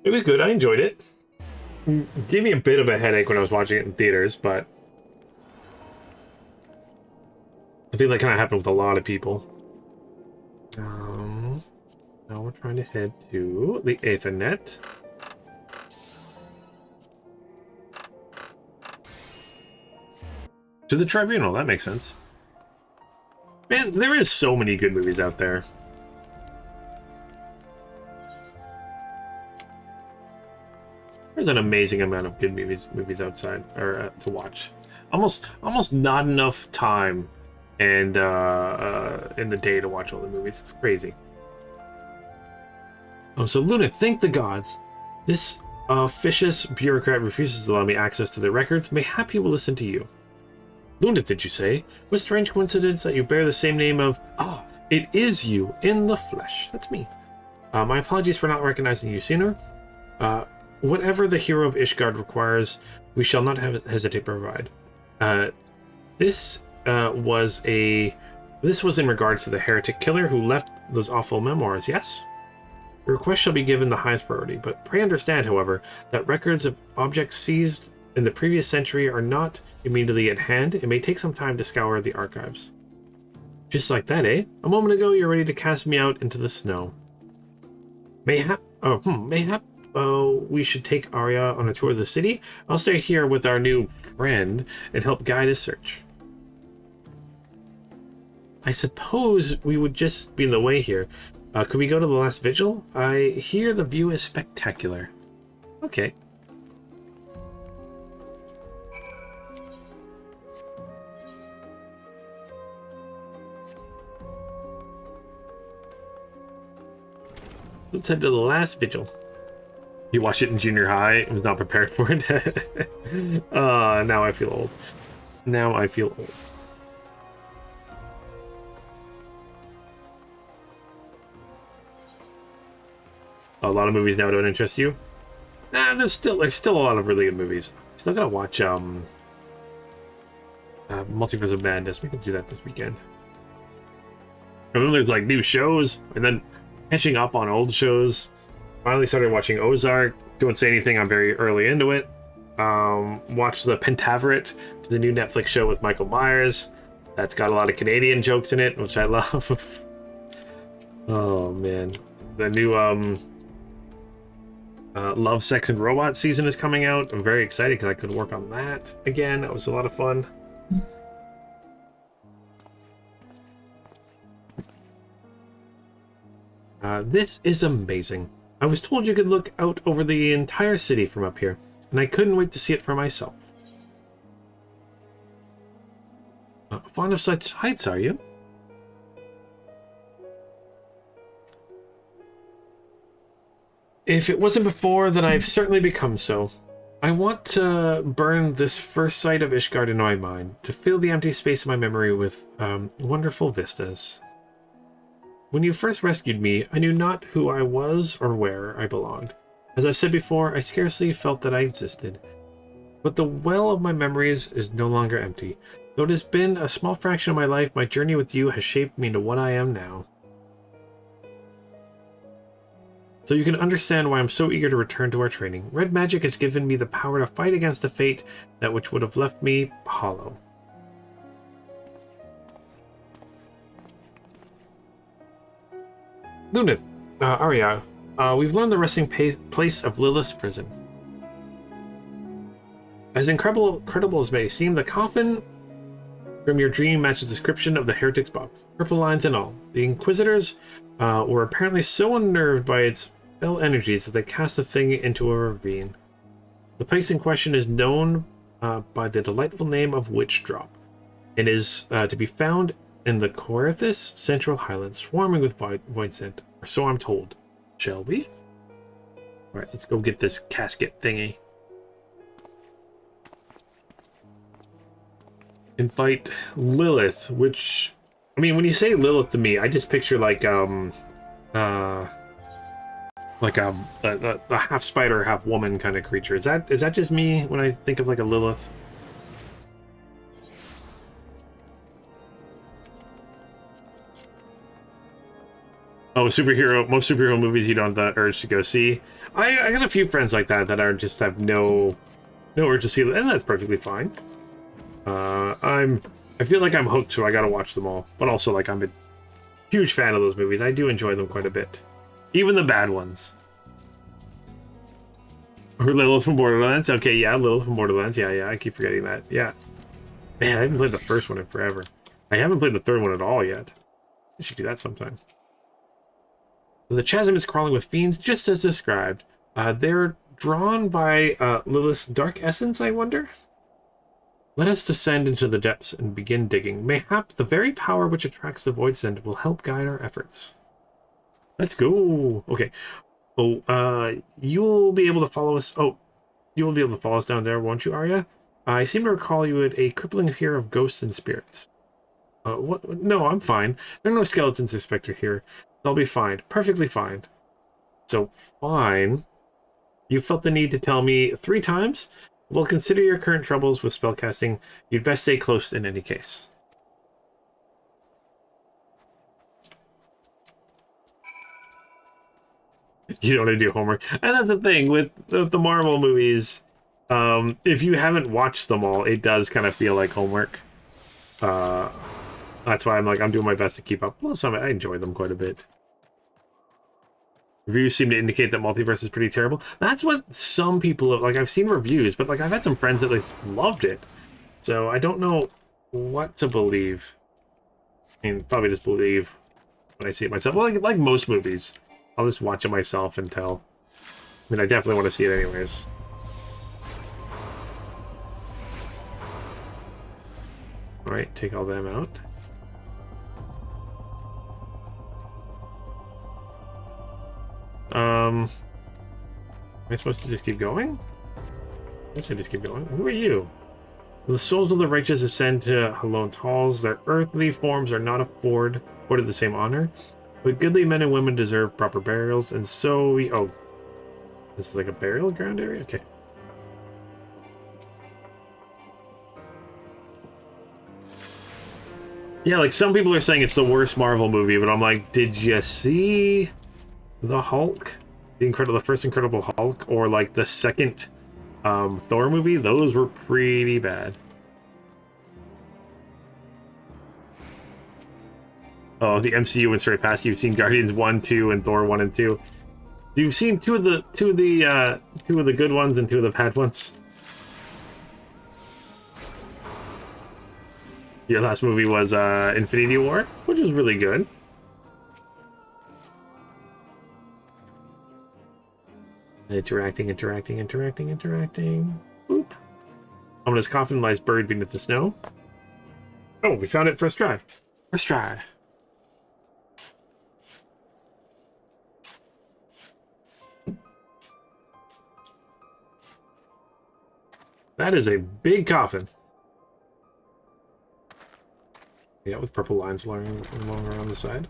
It was good. I enjoyed it. It gave me a bit of a headache when I was watching it in theaters, but I think that kind of happened with a lot of people. Now we're trying to head to the Aethernet. To the Tribunal, that makes sense. Man, there is so many good movies out there. There's an amazing amount of good movies outside or to watch. Almost not enough time and in the day to watch all the movies. It's crazy. Oh, so Luna, thank the gods. This officious bureaucrat refuses to allow me access to their records. Mayhap he will listen to you. Luna, did you say? What strange coincidence that you bear the same name of... Ah, it is you in the flesh. That's me. My apologies for not recognizing you sooner. Whatever the hero of Ishgard requires, we shall not hesitate to provide. This was in regards to the heretic killer who left those awful memoirs, yes? The request shall be given the highest priority, but pray understand, however, that records of objects seized in the previous century are not immediately at hand. It may take some time to scour the archives. Just like that, eh? A moment ago, you're ready to cast me out into the snow. Mayhap we should take Arya on a tour of the city. I'll stay here with our new friend and help guide his search. I suppose we would just be in the way here. Could we go to the last vigil? I hear the view is spectacular. Okay. Let's head to the last vigil. You watched it in junior high and was not prepared for it. Now I feel old. Now I feel old. A lot of movies now don't interest you. Nah, there's still a lot of really good movies. Still gotta watch Multiverse of Madness. We can do that this weekend. And then there's like new shows, and then catching up on old shows. Finally started watching Ozark. Don't say anything, I'm very early into it. Watched the Pentaveret, the new Netflix show with Michael Myers. That's got a lot of Canadian jokes in it, which I love. Oh man. The new Love, Sex, and Robots season is coming out. I'm very excited because I could work on that again. That was a lot of fun. This is amazing. I was told you could look out over the entire city from up here, and I couldn't wait to see it for myself. Fond of such heights, are you? If it wasn't before, then I've certainly become so. I want to burn this first sight of Ishgard in my mind, to fill the empty space in my memory with wonderful vistas. When you first rescued me, I knew not who I was or where I belonged. As I've said before, I scarcely felt that I existed. But the well of my memories is no longer empty. Though it has been a small fraction of my life, my journey with you has shaped me into what I am now. So you can understand why I'm so eager to return to our training. Red magic has given me the power to fight against the fate that which would have left me hollow. Lunith, Arya, we've learned the resting place of Lilith's prison. As incredible as may seem, the coffin from your dream matches the description of the heretic's box, purple lines and all. The Inquisitors were apparently so unnerved by its fell energies that they cast the thing into a ravine. The place in question is known by the delightful name of Witch Drop, and is to be found in the Coerthus Central Highlands, swarming with void scent, or so I'm told. Shall we? Alright, let's go get this casket thingy. And fight Lilith, which... I mean, when you say Lilith to me, I just picture like a half spider, half woman kind of creature. Is that just me when I think of like a Lilith? Oh, most superhero movies you don't have the urge to go see. I got a few friends like that that are just have no urge to see them, and that's perfectly fine. I feel like I'm hooked, so I gotta watch them all. But also, like, I'm a huge fan of those movies. I do enjoy them quite a bit. Even the bad ones. Or Lilith from Borderlands. Okay, yeah, Lilith from Borderlands. Yeah, I keep forgetting that. Yeah. Man, I haven't played the first one in forever. I haven't played the third one at all yet. I should do that sometime. The chasm is crawling with fiends, just as described. They're drawn by Lilith's dark essence, I wonder? Let us descend into the depths and begin digging. Mayhap the very power which attracts the void send will help guide our efforts. Let's go. Okay. Oh, you'll be able to follow us. Oh, you will be able to follow us down there, won't you, Arya? I seem to recall you had a crippling fear of ghosts and spirits. What? No, I'm fine. There are no skeletons suspected here. I'll be fine. Perfectly fine. So, fine. You felt the need to tell me 3 times? Well, consider your current troubles with spellcasting. You'd best stay close in any case. You don't want to do homework. And that's the thing with the Marvel movies. If you haven't watched them all, it does kind of feel like homework. That's why I'm doing my best to keep up. Well, I enjoy them quite a bit. Reviews seem to indicate that Multiverse is pretty terrible. That's what some people have, I've seen reviews, but I've had some friends that loved it. So I don't know what to believe. I mean, probably just believe when I see it myself. Well, like most movies, I'll just watch it myself and tell. I mean, I definitely want to see it anyways. Alright, take all them out. Am I supposed to just keep going? I guess I just keep going. Who are you? The souls of the righteous ascend to Halone's halls. Their earthly forms are not afforded the same honor, but goodly men and women deserve proper burials, and so we... Oh. This is like a burial ground area? Okay. Yeah, some people are saying it's the worst Marvel movie, but I'm like, did you see the Hulk? The first Incredible Hulk, or the second Thor movie? Those were pretty bad. Oh, the MCU went straight past. You've seen Guardians 1, 2, and Thor 1 and 2. You've seen two of the good ones and 2 of the bad ones. Your last movie was Infinity War, which was really good. Interacting. Boop. Ominous coffin lies buried beneath the snow. Oh, we found it first try. First try. That is a big coffin. Yeah, with purple lines along around the side.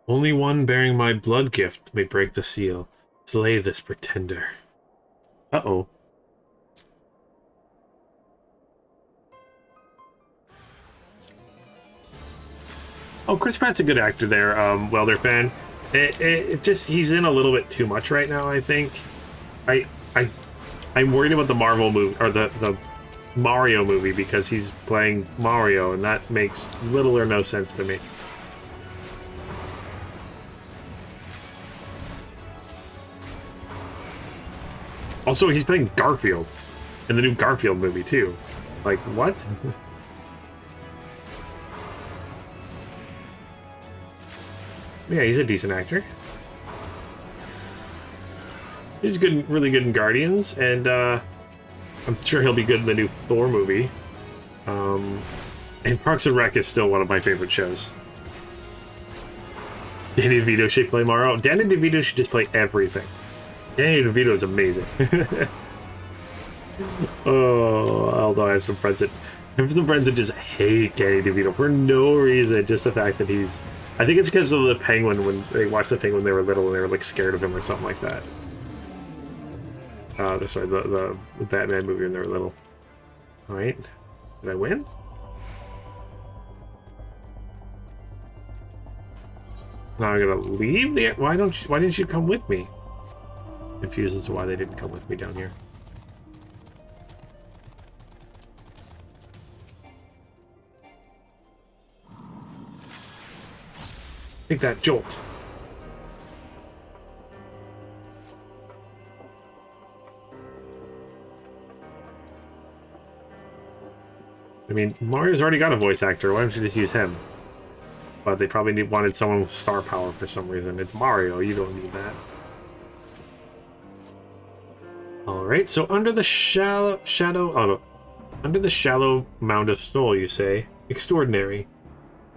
Only one bearing my blood gift may break the seal. Slay this pretender. Uh-oh. Oh, Chris Pratt's a good actor there, Welder fan. It just, he's in a little bit too much right now, I think. I'm worried about the Marvel movie, or the Mario movie, because he's playing Mario, and that makes little or no sense to me. Also, he's playing Garfield in the new Garfield movie, too. What? Yeah, he's a decent actor. He's good, really good in Guardians, and I'm sure he'll be good in the new Thor movie. And Parks and Rec is still one of my favorite shows. Danny DeVito should play Mario. Danny DeVito should just play everything. Danny DeVito is amazing. Oh, although I have some friends that just hate Danny DeVito for no reason, just the fact that he's... I think it's because of the Penguin, when they watched the Penguin when they were little and they were scared of him or something like that. Sorry, the Batman movie when they were little. Alright. Did I win? Now I'm gonna leave the... Why didn't you come with me? Confused as to why they didn't come with me down here. Take that jolt. I mean, Mario's already got a voice actor. Why don't you just use him? But they probably wanted someone with star power for some reason. It's Mario. You don't need that. Alright, so under the under the shallow mound of soul, you say? Extraordinary.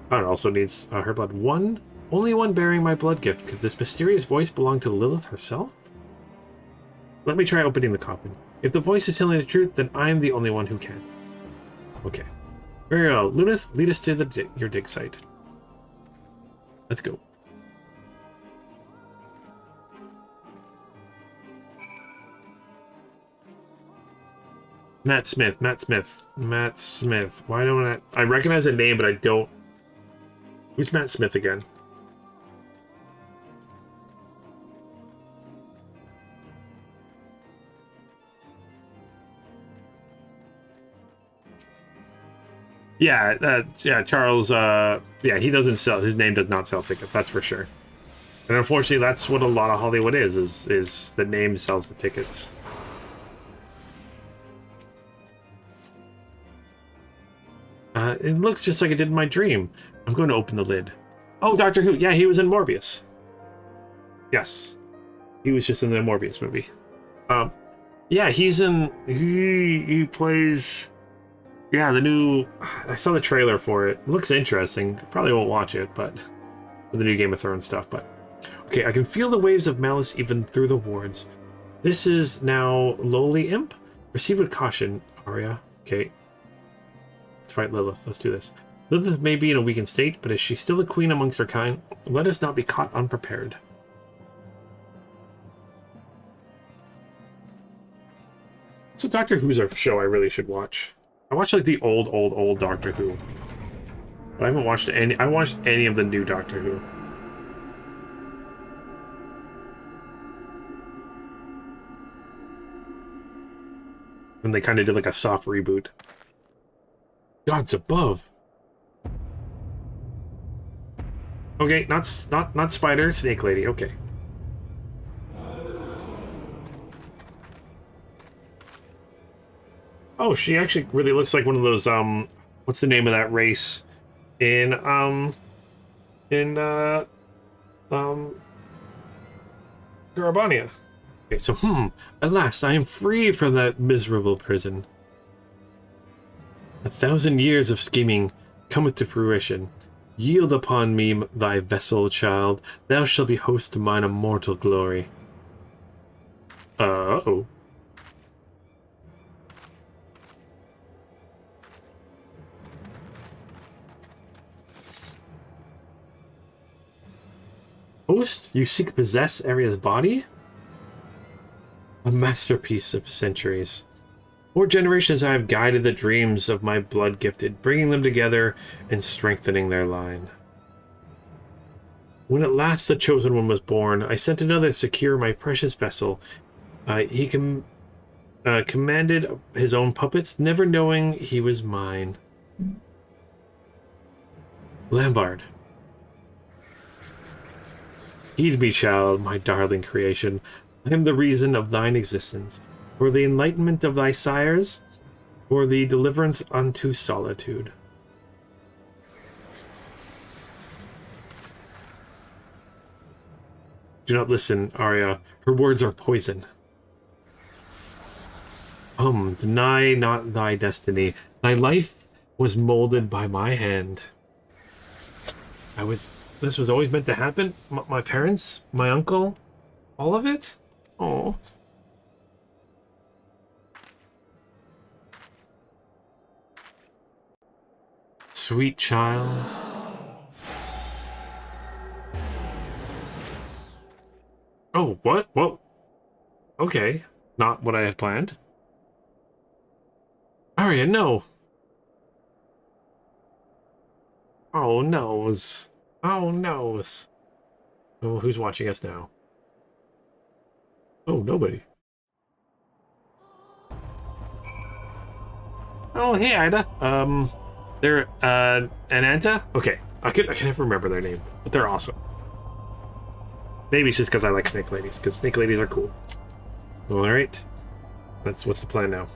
Oh, it also needs her blood. Only one bearing my blood gift. Could this mysterious voice belong to Lilith herself? Let me try opening the coffin. If the voice is telling the truth, then I am the only one who can. Okay. Very well. Lunith, lead us to your dig site. Let's go. Matt Smith. Why don't I recognize the name, but I don't. Who's Matt Smith again? Yeah, Charles, yeah, he doesn't sell, his name does not sell tickets, that's for sure. And unfortunately, that's what a lot of Hollywood is the name sells the tickets. It looks just like it did in my dream. I'm going to open the lid. Oh, Doctor Who, yeah, he was in Morbius. Yes, he was just in the Morbius movie. Yeah, he plays... Yeah, the new... I saw the trailer for it. It looks interesting. Probably won't watch it, but... The new Game of Thrones stuff, but... Okay, I can feel the waves of malice even through the wards. This is now lowly imp? Proceed with caution, Arya. Okay. Let's fight Lilith. Let's do this. Lilith may be in a weakened state, but is she still a queen amongst her kind? Let us not be caught unprepared. So Doctor Who's a show I really should watch. I watched like the old Doctor Who. But I haven't watched any. I watched any of the new Doctor Who. When they kind of did like a soft reboot. Gods above. Okay, not spider, snake lady. Okay. Oh, she actually really looks like one of those, what's the name of that race? In Garabania. Okay, so, at last I am free from that miserable prison. 1,000 years of scheming cometh to fruition. Yield upon me thy vessel, child. Thou shalt be host to mine immortal glory. Uh-oh. Host, you seek to possess Arya's body? A masterpiece of centuries. 4 generations I have guided the dreams of my blood-gifted, bringing them together and strengthening their line. When at last the Chosen One was born, I sent another to secure my precious vessel. He commanded his own puppets, never knowing he was mine. Lambard. Heed me, child, my darling creation. I am the reason of thine existence. For the enlightenment of thy sires, for the deliverance unto solitude. Do not listen, Arya. Her words are poison. Deny not thy destiny. Thy life was molded by my hand. This was always meant to happen? My parents? My uncle? All of it? Oh. Sweet child. Oh, what? Whoa. Okay. Not what I had planned. Arya, no. Oh, noes. Oh, noes. Oh, who's watching us now? Oh, nobody. Oh, hey, Ida. They're, Ananta? Okay. I can never remember their name, but they're awesome. Maybe it's just because I like snake ladies, because snake ladies are cool. Alright. What's the plan now?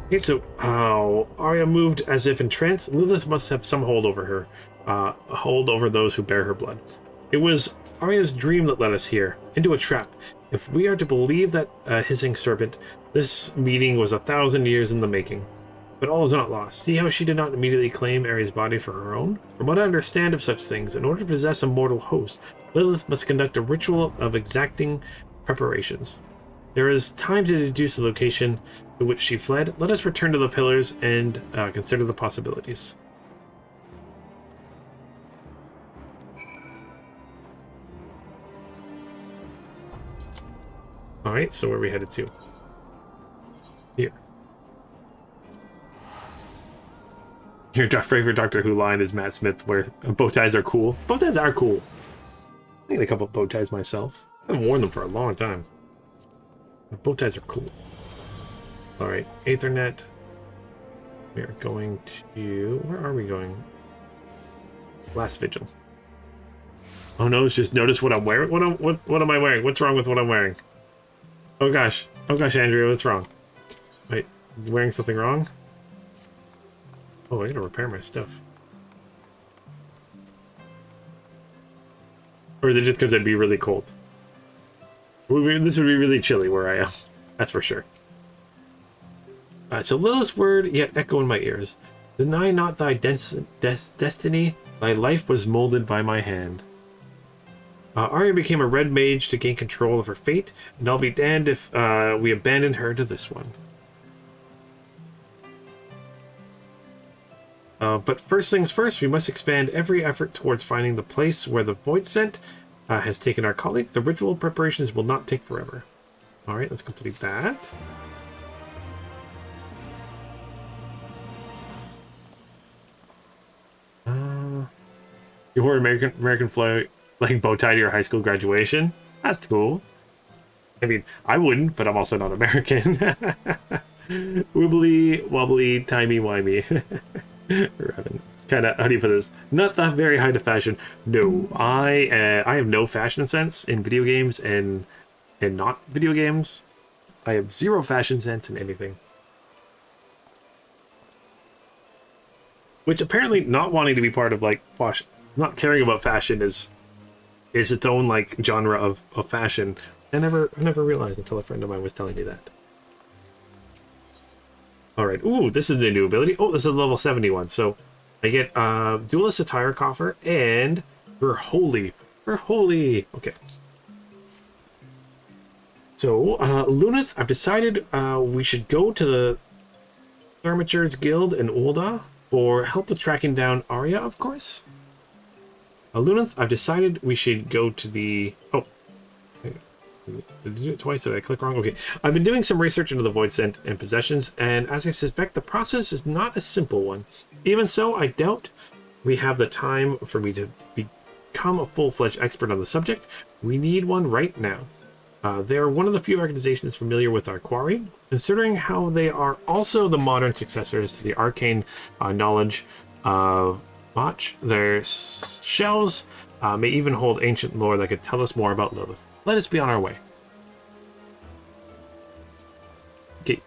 Okay, so, Arya moved as if entranced. Lilith must have some hold over her. Hold over those who bear her blood. It was Arya's dream that led us here, into a trap. If we are to believe that hissing serpent, this meeting was 1,000 years in the making. But all is not lost. See how she did not immediately claim Arya's body for her own? From what I understand of such things, in order to possess a mortal host, Lilith must conduct a ritual of exacting preparations. There is time to deduce the location to which she fled. Let us return to the pillars and consider the possibilities. Alright, so where are we headed to? Here. Your favorite Doctor Who line is Matt Smith, where bow ties are cool. Bow ties are cool. I need a couple of bow ties myself. I haven't worn them for a long time. Bow ties are cool. Alright, Aethernet. We are going to... Where are we going? Last Vigil. Oh no, it's just notice what I'm wearing. What am I wearing? What's wrong with what I'm wearing? Oh gosh, Andrea, what's wrong? Wait, you wearing something wrong? Oh, I gotta repair my stuff. Or is it just because it'd be really cold? This would be really chilly where I am. That's for sure. So Lilith's word yet echo in my ears. Deny not thy destiny, thy life was molded by my hand. Arya became a red mage to gain control of her fate, and I'll be damned if we abandon her to this one. But first things first, we must expand every effort towards finding the place where the void scent has taken our colleague. The ritual preparations will not take forever. Alright, let's complete that. You wore American flag like bow tie to your high school graduation? That's cool. I mean, I wouldn't, but I'm also not American. Wibbly, wobbly, timey-wimey. Kind of, how do you put this? Not that very high to fashion. No, I have no fashion sense in video games and not video games. I have zero fashion sense in anything. Which apparently not wanting to be part of like fashion, not caring about fashion is its own like genre of fashion. I never realized until a friend of mine was telling me that. Alright, ooh, this is the new ability. Oh, this is level 71. So I get Duelist Attire Coffer and we're holy. We're holy. Okay. So, Luneth, I've decided we should go to the Thermaturge's Guild in Ul'dah for help with tracking down Arya, of course. Luneth, I've decided we should go to the... Oh. Did I do it twice? Did I click wrong? Okay. I've been doing some research into the Void Scent and possessions, and as I suspect, the process is not a simple one. Even so, I doubt we have the time for me to become a full-fledged expert on the subject. We need one right now. They're one of the few organizations familiar with our quarry, considering how they are also the modern successors to the arcane knowledge of Mach. Their shells may even hold ancient lore that could tell us more about Lilith. Let us be on our way. Okay.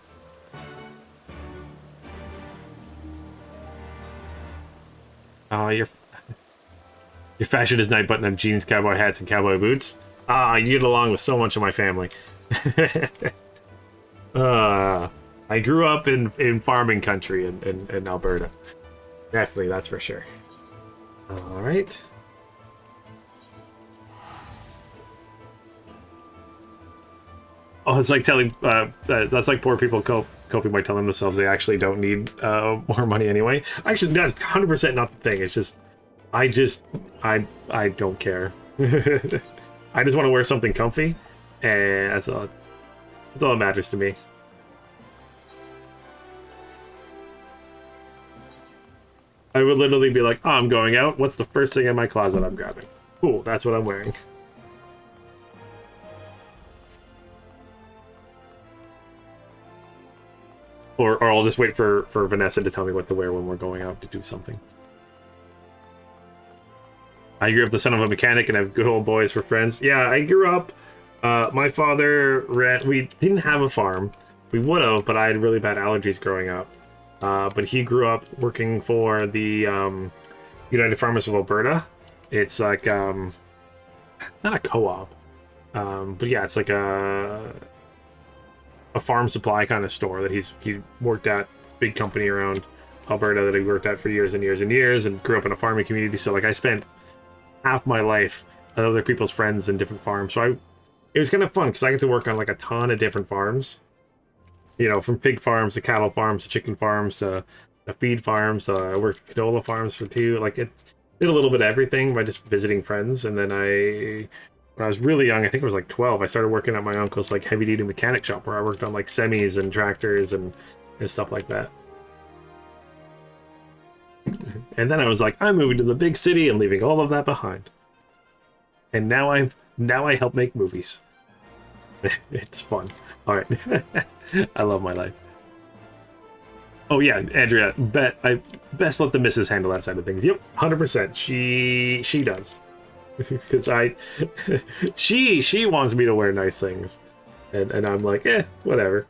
Your fashion is night button-up jeans, cowboy hats, and cowboy boots. You get along with so much of my family. I grew up in farming country in Alberta. Definitely, that's for sure. All right. Oh, it's like telling, that's like poor people coping by telling themselves they actually don't need more money anyway. Actually, that's 100% not the thing. It's just, I don't care. I just want to wear something comfy, and that's all that matters to me. I would literally be like, oh, I'm going out. What's the first thing in my closet I'm grabbing? Cool, that's what I'm wearing. Or I'll just wait for Vanessa to tell me what to wear when we're going out to do something. I grew up the son of a mechanic and have good old boys for friends. Yeah, I grew up, my father we didn't have a farm. We would have, but I had really bad allergies growing up. But he grew up working for the United Farmers of Alberta. It's like, not a co-op, but yeah, it's like a farm supply kind of store that he worked at. Big company around Alberta that he worked at for years and years and years, and grew up in a farming community. So like I spent half my life with other people's friends in different farms. So it was kind of fun because I get to work on like a ton of different farms. You know, from pig farms to cattle farms to chicken farms to feed farms. I worked canola farms for 2. Like it did a little bit of everything by just visiting friends. And then when I was really young, I think it was like 12, I started working at my uncle's like heavy duty mechanic shop where I worked on like semis and tractors and stuff like that. And then I was like, I'm moving to the big city and leaving all of that behind. And now I help make movies. It's fun. All right. I love my life. Oh yeah, Andrea, I best let the missus handle that side of things. Yep, 100%. She does. Because she wants me to wear nice things. And I'm like, whatever.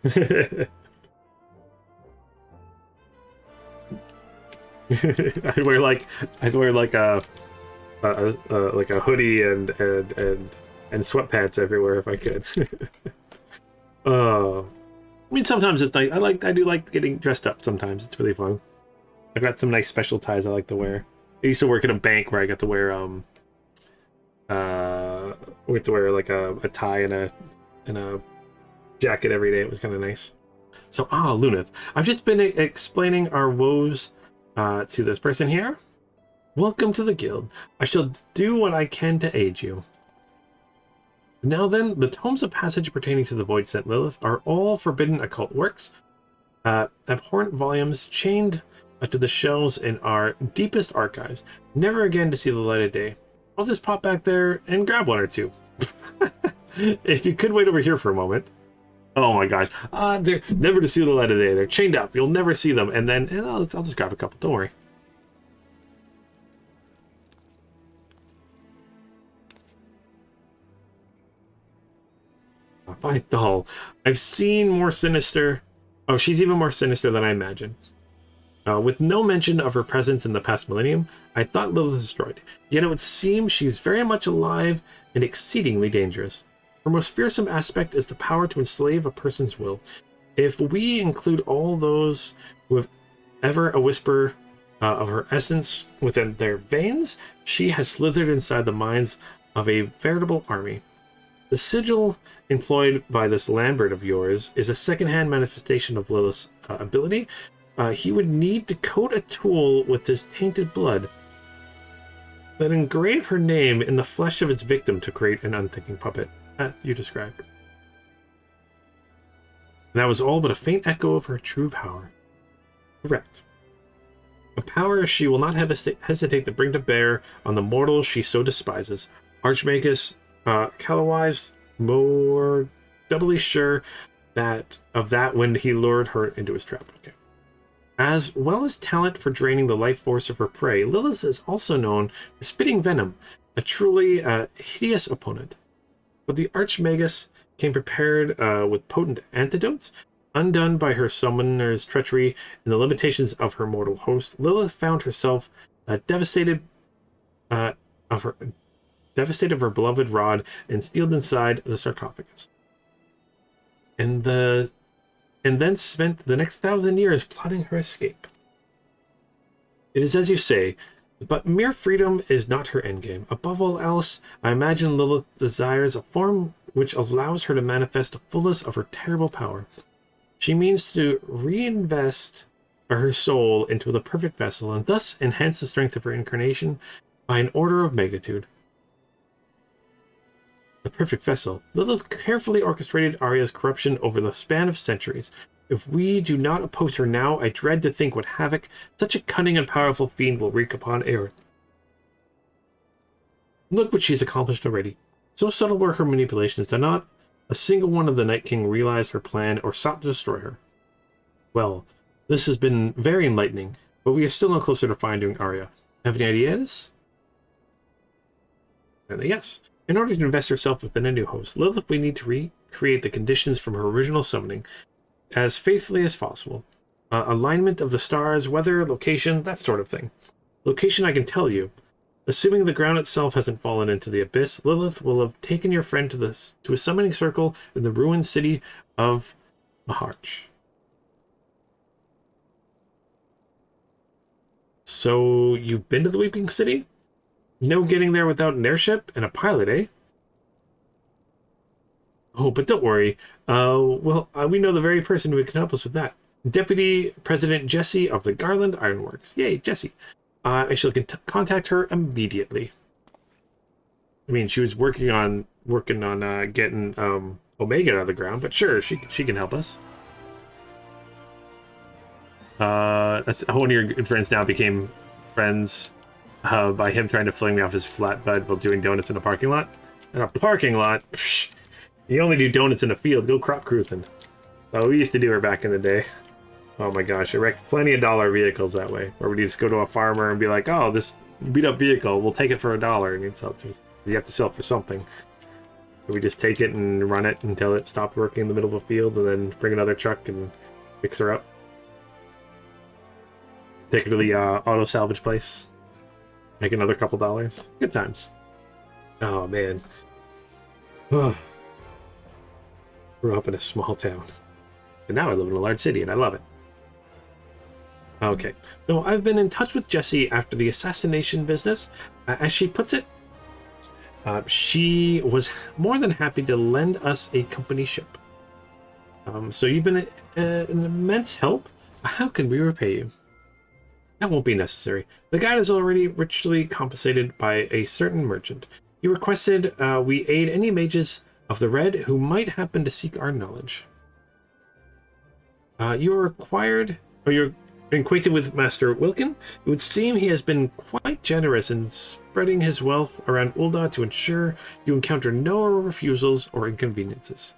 I'd wear like a hoodie and sweatpants everywhere if I could. I mean, sometimes it's nice. I do like getting dressed up. Sometimes it's really fun. I've got some nice special ties I like to wear. I used to work at a bank where I got to wear like a tie and a jacket every day. It was kind of nice. So Luneth, I've just been explaining our woes to this person here. Welcome to the guild. I shall do what I can to aid you. Now then, the tomes of passage pertaining to the Void Sent Lilith are all forbidden occult works, abhorrent volumes chained to the shelves in our deepest archives, never again to see the light of day. I'll just pop back there and grab 1 or 2. If you could wait over here for a moment. Oh my gosh, they're never to see the light of day. They're chained up. You'll never see them. And then I'll just grab a couple. Don't worry. By doll, I've seen more sinister. Oh, she's even more sinister than I imagined. With no mention of her presence in the past millennium, I thought Lilith destroyed. Yet it would seem she's very much alive and exceedingly dangerous. Her most fearsome aspect is the power to enslave a person's will. If we include all those who have ever a whisper of her essence within their veins, she has slithered inside the minds of a veritable army. The sigil employed by this Lambert of yours is a second-hand manifestation of Lilith's ability. He would need to coat a tool with his tainted blood, then engrave her name in the flesh of its victim to create an unthinking puppet, you described. And that was all but a faint echo of her true power. Correct. A power she will not hesitate to bring to bear on the mortals she so despises. Archmagus Callowise more doubly sure of that when he lured her into his trap. Okay. As well as talent for draining the life force of her prey, Lilith is also known for spitting venom, a truly hideous opponent. But the Archmagus came prepared with potent antidotes. Undone by her summoner's treachery and the limitations of her mortal host, Lilith found herself devastated of her beloved rod and sealed inside the sarcophagus. And then spent the next 1,000 years plotting her escape. It is as you say, but mere freedom is not her endgame. Above all else, I imagine Lilith desires a form which allows her to manifest the fullness of her terrible power. She means to reinvest her soul into the perfect vessel and thus enhance the strength of her incarnation by an order of magnitude. The perfect vessel. Lilith carefully orchestrated Arya's corruption over the span of centuries. If we do not oppose her now, I dread to think what havoc such a cunning and powerful fiend will wreak upon Aerith. Look what she's accomplished already. So subtle were her manipulations that not a single one of the Night King realized her plan or sought to destroy her. Well, this has been very enlightening, but we are still no closer to finding Arya. Have any ideas? Apparently, yes. In order to invest herself within a new host, Lilith we need to recreate the conditions from her original summoning as faithfully as possible. Alignment of the stars, weather, location, that sort of thing. Location I can tell you. Assuming the ground itself hasn't fallen into the abyss, Lilith will have taken your friend to a summoning circle in the ruined city of Maharch. So, you've been to the Weeping City? No getting there without an airship and a pilot, eh? Oh, but don't worry. We know the very person who can help us with that. Deputy President Jessie of the Garlean Ironworks. Yay, Jessie. I shall contact her immediately. I mean, she was working on getting Omega out of the ground, but sure, she can help us. That's one of your good friends now became friends by him trying to fling me off his flatbed while doing donuts in a parking lot. In a parking lot? Psh, you only do donuts in a field. Go crop cruising. Oh, we used to do her back in the day. Oh my gosh, I wrecked plenty of dollar vehicles that way. Or we just go to a farmer and be like, oh, this beat up vehicle, we'll take it for $1. And he'd sell it to us. You have to sell it for something. So we just take it and run it until it stopped working in the middle of a field, and then bring another truck and fix her up. Take her to the auto salvage place. Make another couple dollars. Good times. Oh man. Grew up in a small town. And now I live in a large city and I love it. Okay. So I've been in touch with Jessie after the assassination business. As she puts it, she was more than happy to lend us a company ship. So you've been an immense help. How can we repay you? That won't be necessary. The guide is already richly compensated by a certain merchant. He requested we aid any mages of the Red who might happen to seek our knowledge. You're acquainted with Master Wilkin. It would seem he has been quite generous in spreading his wealth around Ul'dah to ensure you encounter no refusals or inconveniences.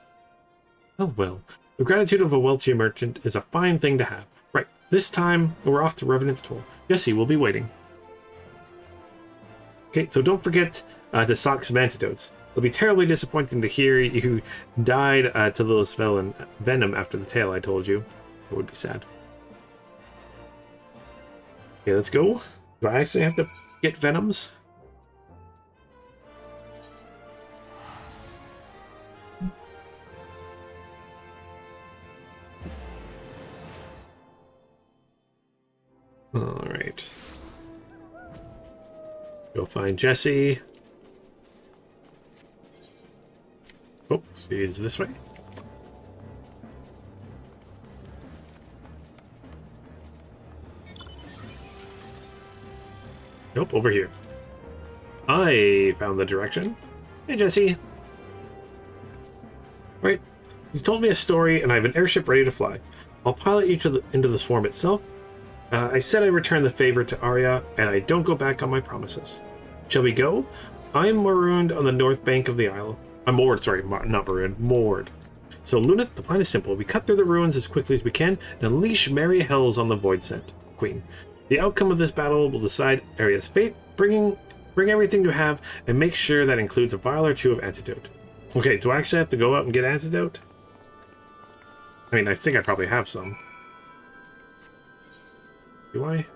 Well, the gratitude of a wealthy merchant is a fine thing to have. Right, this time we're off to Revenant's Toll. Jessie will be waiting. Okay, so don't forget to stock some antidotes. It'll be terribly disappointing to hear you died to Lilith's venom after the tale I told you. It would be sad. Okay, let's go. Do I actually have to get venoms? Alright. Go find Jessie. Oh, she's this way. Nope, over here. I found the direction. Hey, Jessie. Right. He's told me a story, and I have an airship ready to fly. I'll pilot you into the swarm itself. I said I'd return the favor to Arya, and I don't go back on my promises. Shall we go? I am marooned on the north bank of the isle. I'm moored, sorry, not marooned, moored. So, Lunith, the plan is simple. We cut through the ruins as quickly as we can and unleash merry hells on the Void Scent Queen. The outcome of this battle will decide Arya's fate. Bring everything you have and make sure that includes a vial or two of antidote. Okay, do I actually have to go out and get antidote? I mean, I think I probably have some. Do I?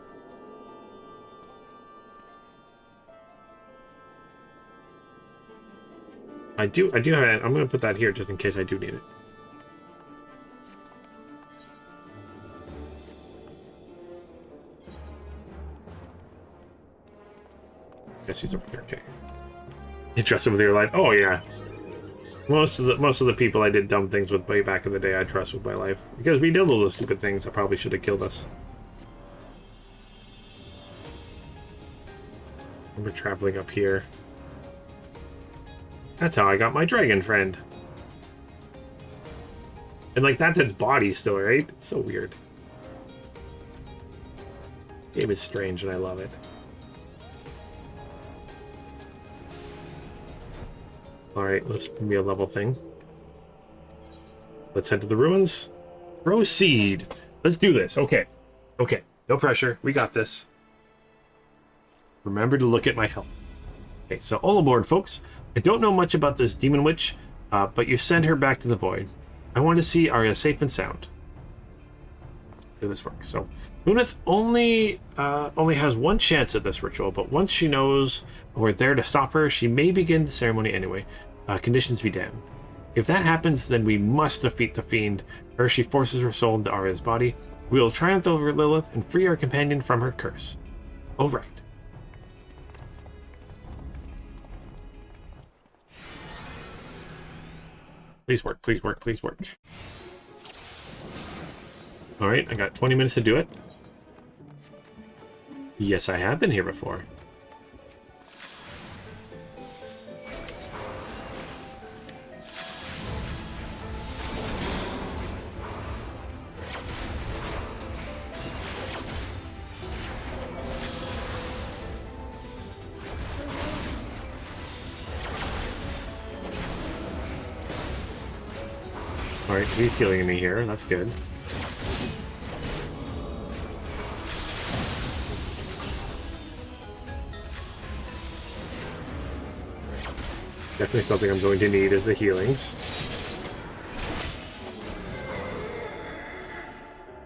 I do have it. I'm going to put that here just in case I do need it. Yes, he's over here. Okay. You trusted with your life? Oh yeah. Most of the people I did dumb things with way back in the day, I trust with my life because we did all those stupid things that probably should have killed us. We're traveling up here. That's how I got my dragon friend. And like that's its body still, right? It's so weird. Game is strange and I love it. Alright, let's be a level thing. Let's head to the ruins. Proceed. Let's do this. Okay. Okay. No pressure. We got this. Remember to look at my health. Okay, so all aboard, folks. I don't know much about this demon witch, but you send her back to the void. I want to see Arya safe and sound. do this work. So Lunith only has one chance at this ritual, but once she knows we're there to stop her, she may begin the ceremony anyway. Conditions be damned. If that happens, then we must defeat the fiend, or she forces her soul into Arya's body. We will triumph over Lilith and free our companion from her curse. All right. Please work, please work, please work. Alright, I got 20 minutes to do it. Yes, I have been here before. Alright, he's healing me here. That's good. Definitely something I'm going to need is the healings.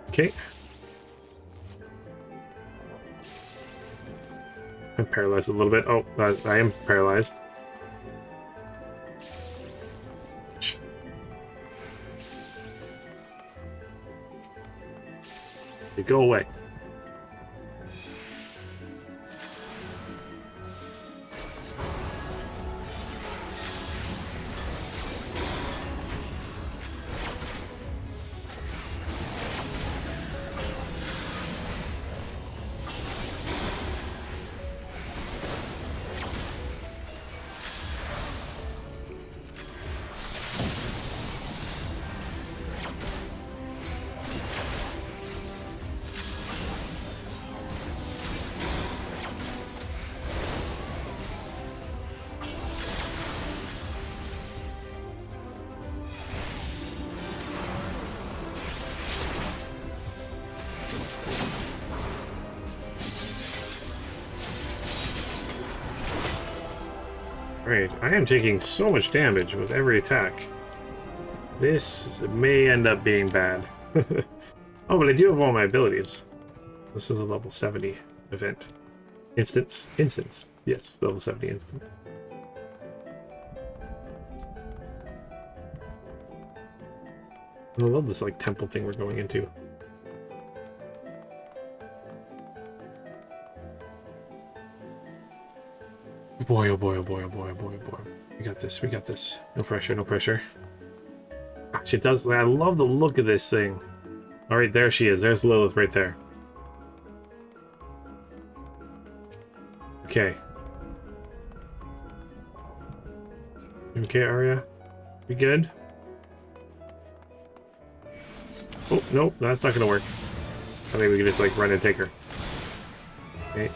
Okay. I'm paralyzed a little bit. Oh, I am paralyzed. You go away. Right, I am taking so much damage with every attack. This may end up being bad. Oh, but I do have all my abilities. This is a level 70 event. Instance. Yes, level 70 instant. I love this like temple thing we're going into. Boy, oh boy, oh boy, oh boy, oh boy, oh boy. We got this, we got this. No pressure, no pressure. She does, I love the look of this thing. Alright, there she is. There's Lilith right there. Okay. Okay, Arya? We good? Oh, nope, that's not gonna work. I think we can just, like, run and take her. Okay.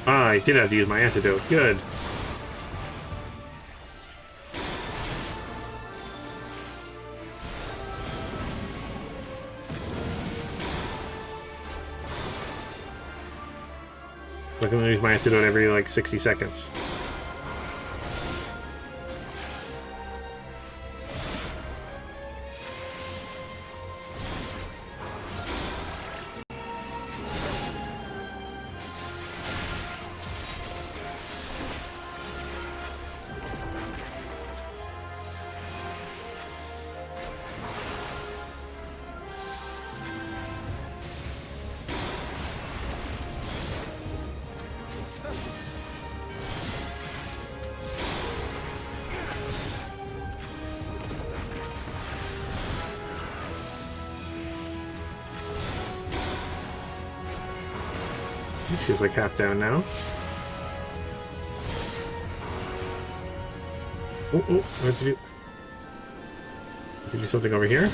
I did have to use my antidote. Good. I'm gonna use my antidote every like 60 seconds. She's like half down now. Oh, oh, let's do something over here.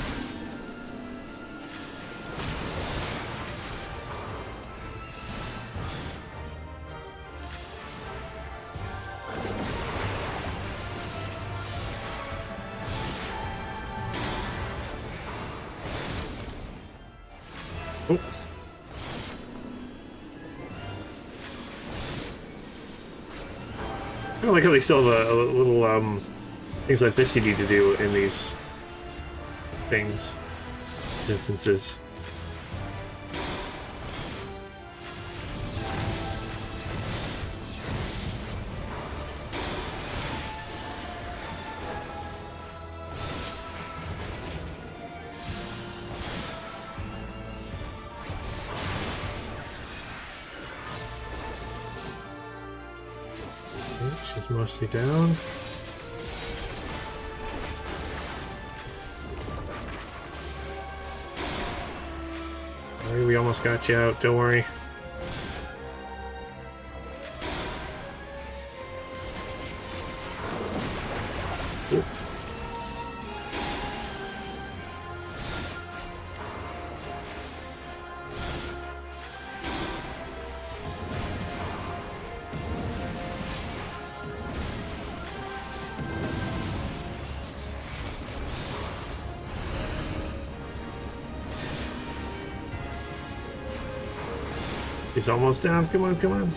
I don't like how they still have a little things like this you need to do in these things, these instances. She's mostly down. Sorry, we almost got you out, don't worry. Ooh. He's almost down. Come on, come on.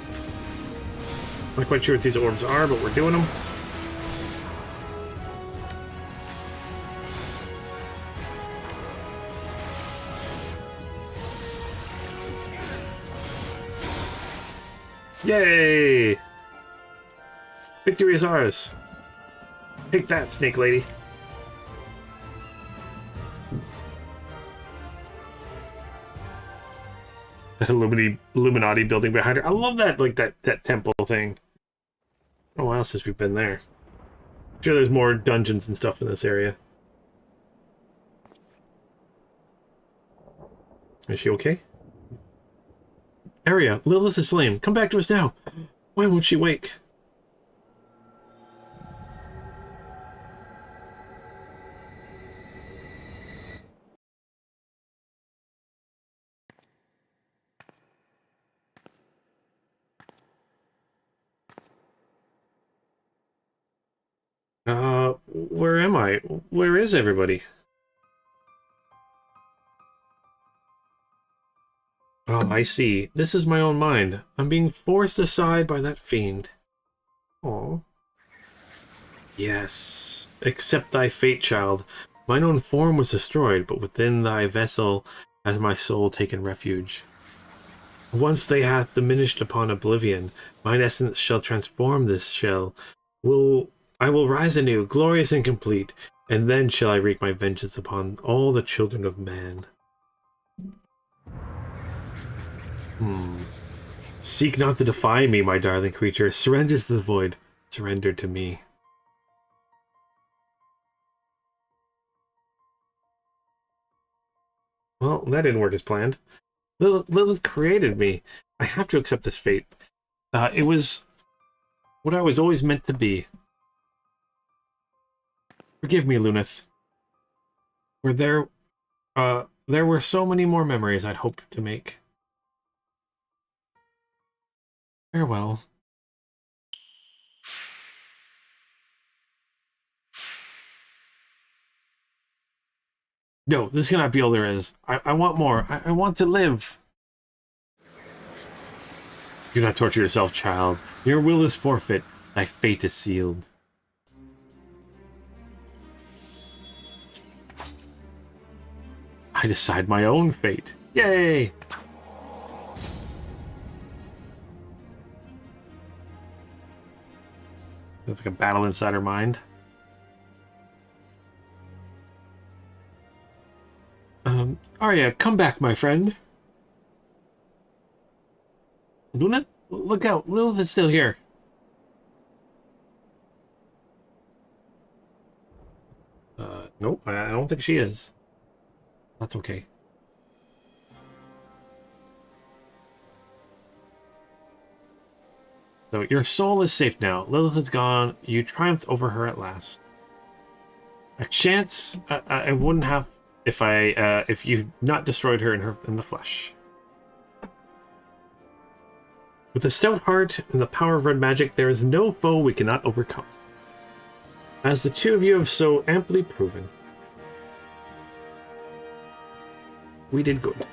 Not quite sure what these orbs are, but we're doing them. Yay! Victory is ours. Take that, Snake Lady. That Illuminati building behind her. I love that, like that temple thing. Oh, a while since we've been there. I'm sure there's more dungeons and stuff in this area. Is she okay? Arya, Lilith is slain. Come back to us now. Why won't she wake? Where am I? Where is everybody? Oh, I see. This is my own mind. I'm being forced aside by that fiend. Oh. Yes. Accept thy fate, child. Mine own form was destroyed, but within thy vessel has my soul taken refuge. Once they hath diminished upon oblivion, mine essence shall transform this shell. I will rise anew, glorious and complete, and then shall I wreak my vengeance upon all the children of man. Seek not to defy me, my darling creature. Surrender to the void. Surrender to me. Well, that didn't work as planned. Lilith created me. I have to accept this fate. It was what I was always meant to be. Forgive me, Lunith. There were so many more memories I'd hoped to make. Farewell. No, this cannot be all there is. I want more. I want to live. Do not torture yourself, child. Your will is forfeit. Thy fate is sealed. I decide my own fate. Yay! It's like a battle inside her mind. Arya, come back, my friend. Luna, look out. Lilith is still here. Nope, I don't think she is. That's okay. So your soul is safe now. Lilith is gone. You triumphed over her at last. A chance I wouldn't have if you not destroyed her in the flesh. With a stout heart and the power of red magic, there is no foe we cannot overcome. As the two of you have so amply proven. We did good.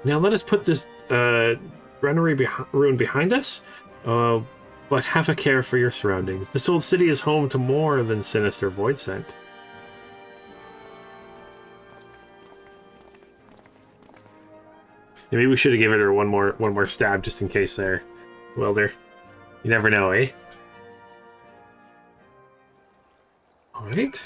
Now let us put this red granary ruin behind us, but have a care for your surroundings. This old city is home to more than sinister void scent. Yeah, maybe we should have given her one more stab just in case there, Wilder. You never know, eh? Alright.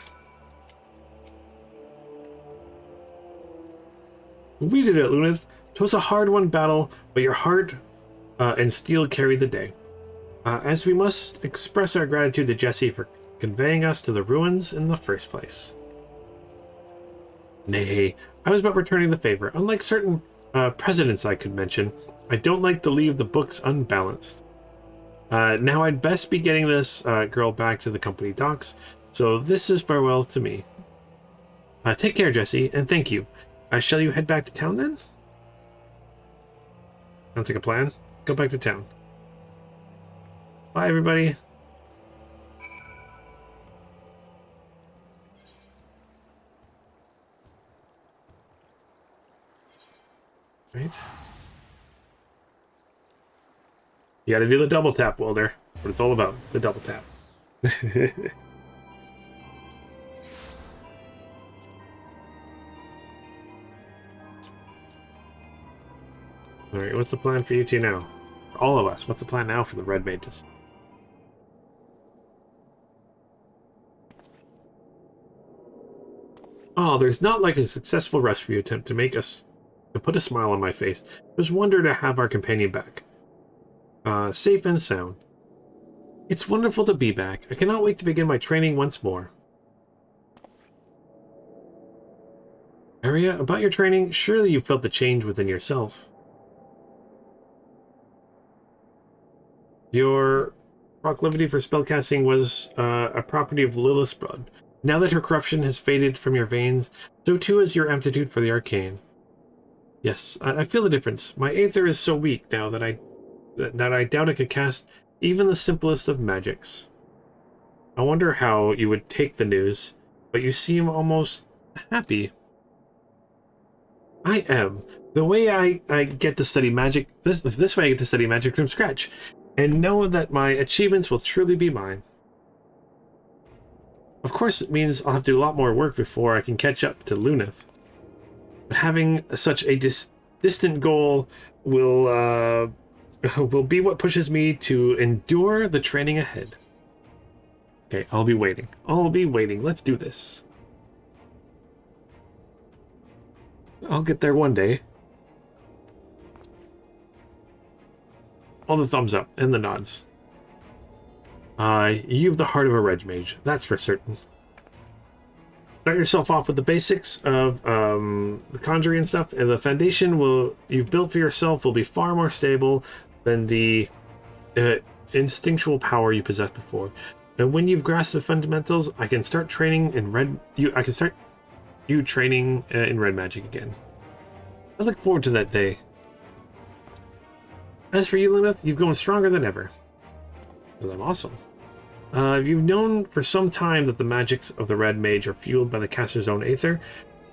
We did it, Lunith. 'Twas a hard-won battle, but your heart and steel carried the day. As we must express our gratitude to Jesse for conveying us to the ruins in the first place. Nay, I was but returning the favor. Unlike certain presidents I could mention, I don't like to leave the books unbalanced. Now I'd best be getting this girl back to the company docks, so this is farewell to me. Take care, Jesse, and thank you. Shall you head back to town then? Sounds like a plan. Go back to town. Bye, everybody. Right. You gotta do the double tap, Wilder. What it's all about, the double tap. Alright, what's the plan for you two now? For all of us, what's the plan now for the red mages? Oh, there's not like a successful rescue attempt to put a smile on my face. It was wonder to have our companion back. Safe and sound. It's wonderful to be back. I cannot wait to begin my training once more. Arya, about your training, surely you felt the change within yourself. Your proclivity for spellcasting was a property of Lilith's blood. Now that her corruption has faded from your veins, so too is your aptitude for the arcane. Yes, I feel the difference. My aether is so weak now that I doubt I could cast even the simplest of magics. I wonder how you would take the news, but you seem almost happy. I am. The way I get to study magic, this way I get to study magic from scratch, and know that my achievements will truly be mine. Of course, it means I'll have to do a lot more work before I can catch up to Lunith. But having such a distant goal will be what pushes me to endure the training ahead. Okay, I'll be waiting. I'll be waiting. Let's do this. I'll get there one day. All the thumbs up and the nods. You've the heart of a red mage, that's for certain. Start yourself off with the basics of the conjuring and stuff, and the foundation you've built for yourself will be far more stable than the instinctual power you possessed before. And when you've grasped the fundamentals, I can start training in red. I can start you training in red magic again. I look forward to that day. As for you, Lunith, you've grown stronger than ever. Well, I'm awesome. You've known for some time that the magics of the red mage are fueled by the caster's own aether,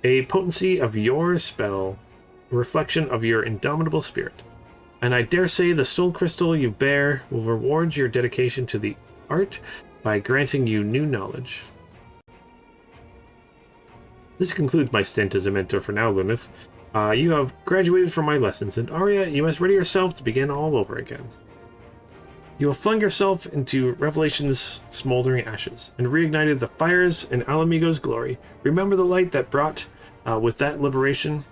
a potency of your spell, a reflection of your indomitable spirit. And I dare say the soul crystal you bear will reward your dedication to the art by granting you new knowledge. This concludes my stint as a mentor for now, Lunith. You have graduated from my lessons, and Arya, you must ready yourself to begin all over again. You have flung yourself into Revelation's smoldering ashes, and reignited the fires in Ala Mhigo's glory. Remember the light that brought with that liberation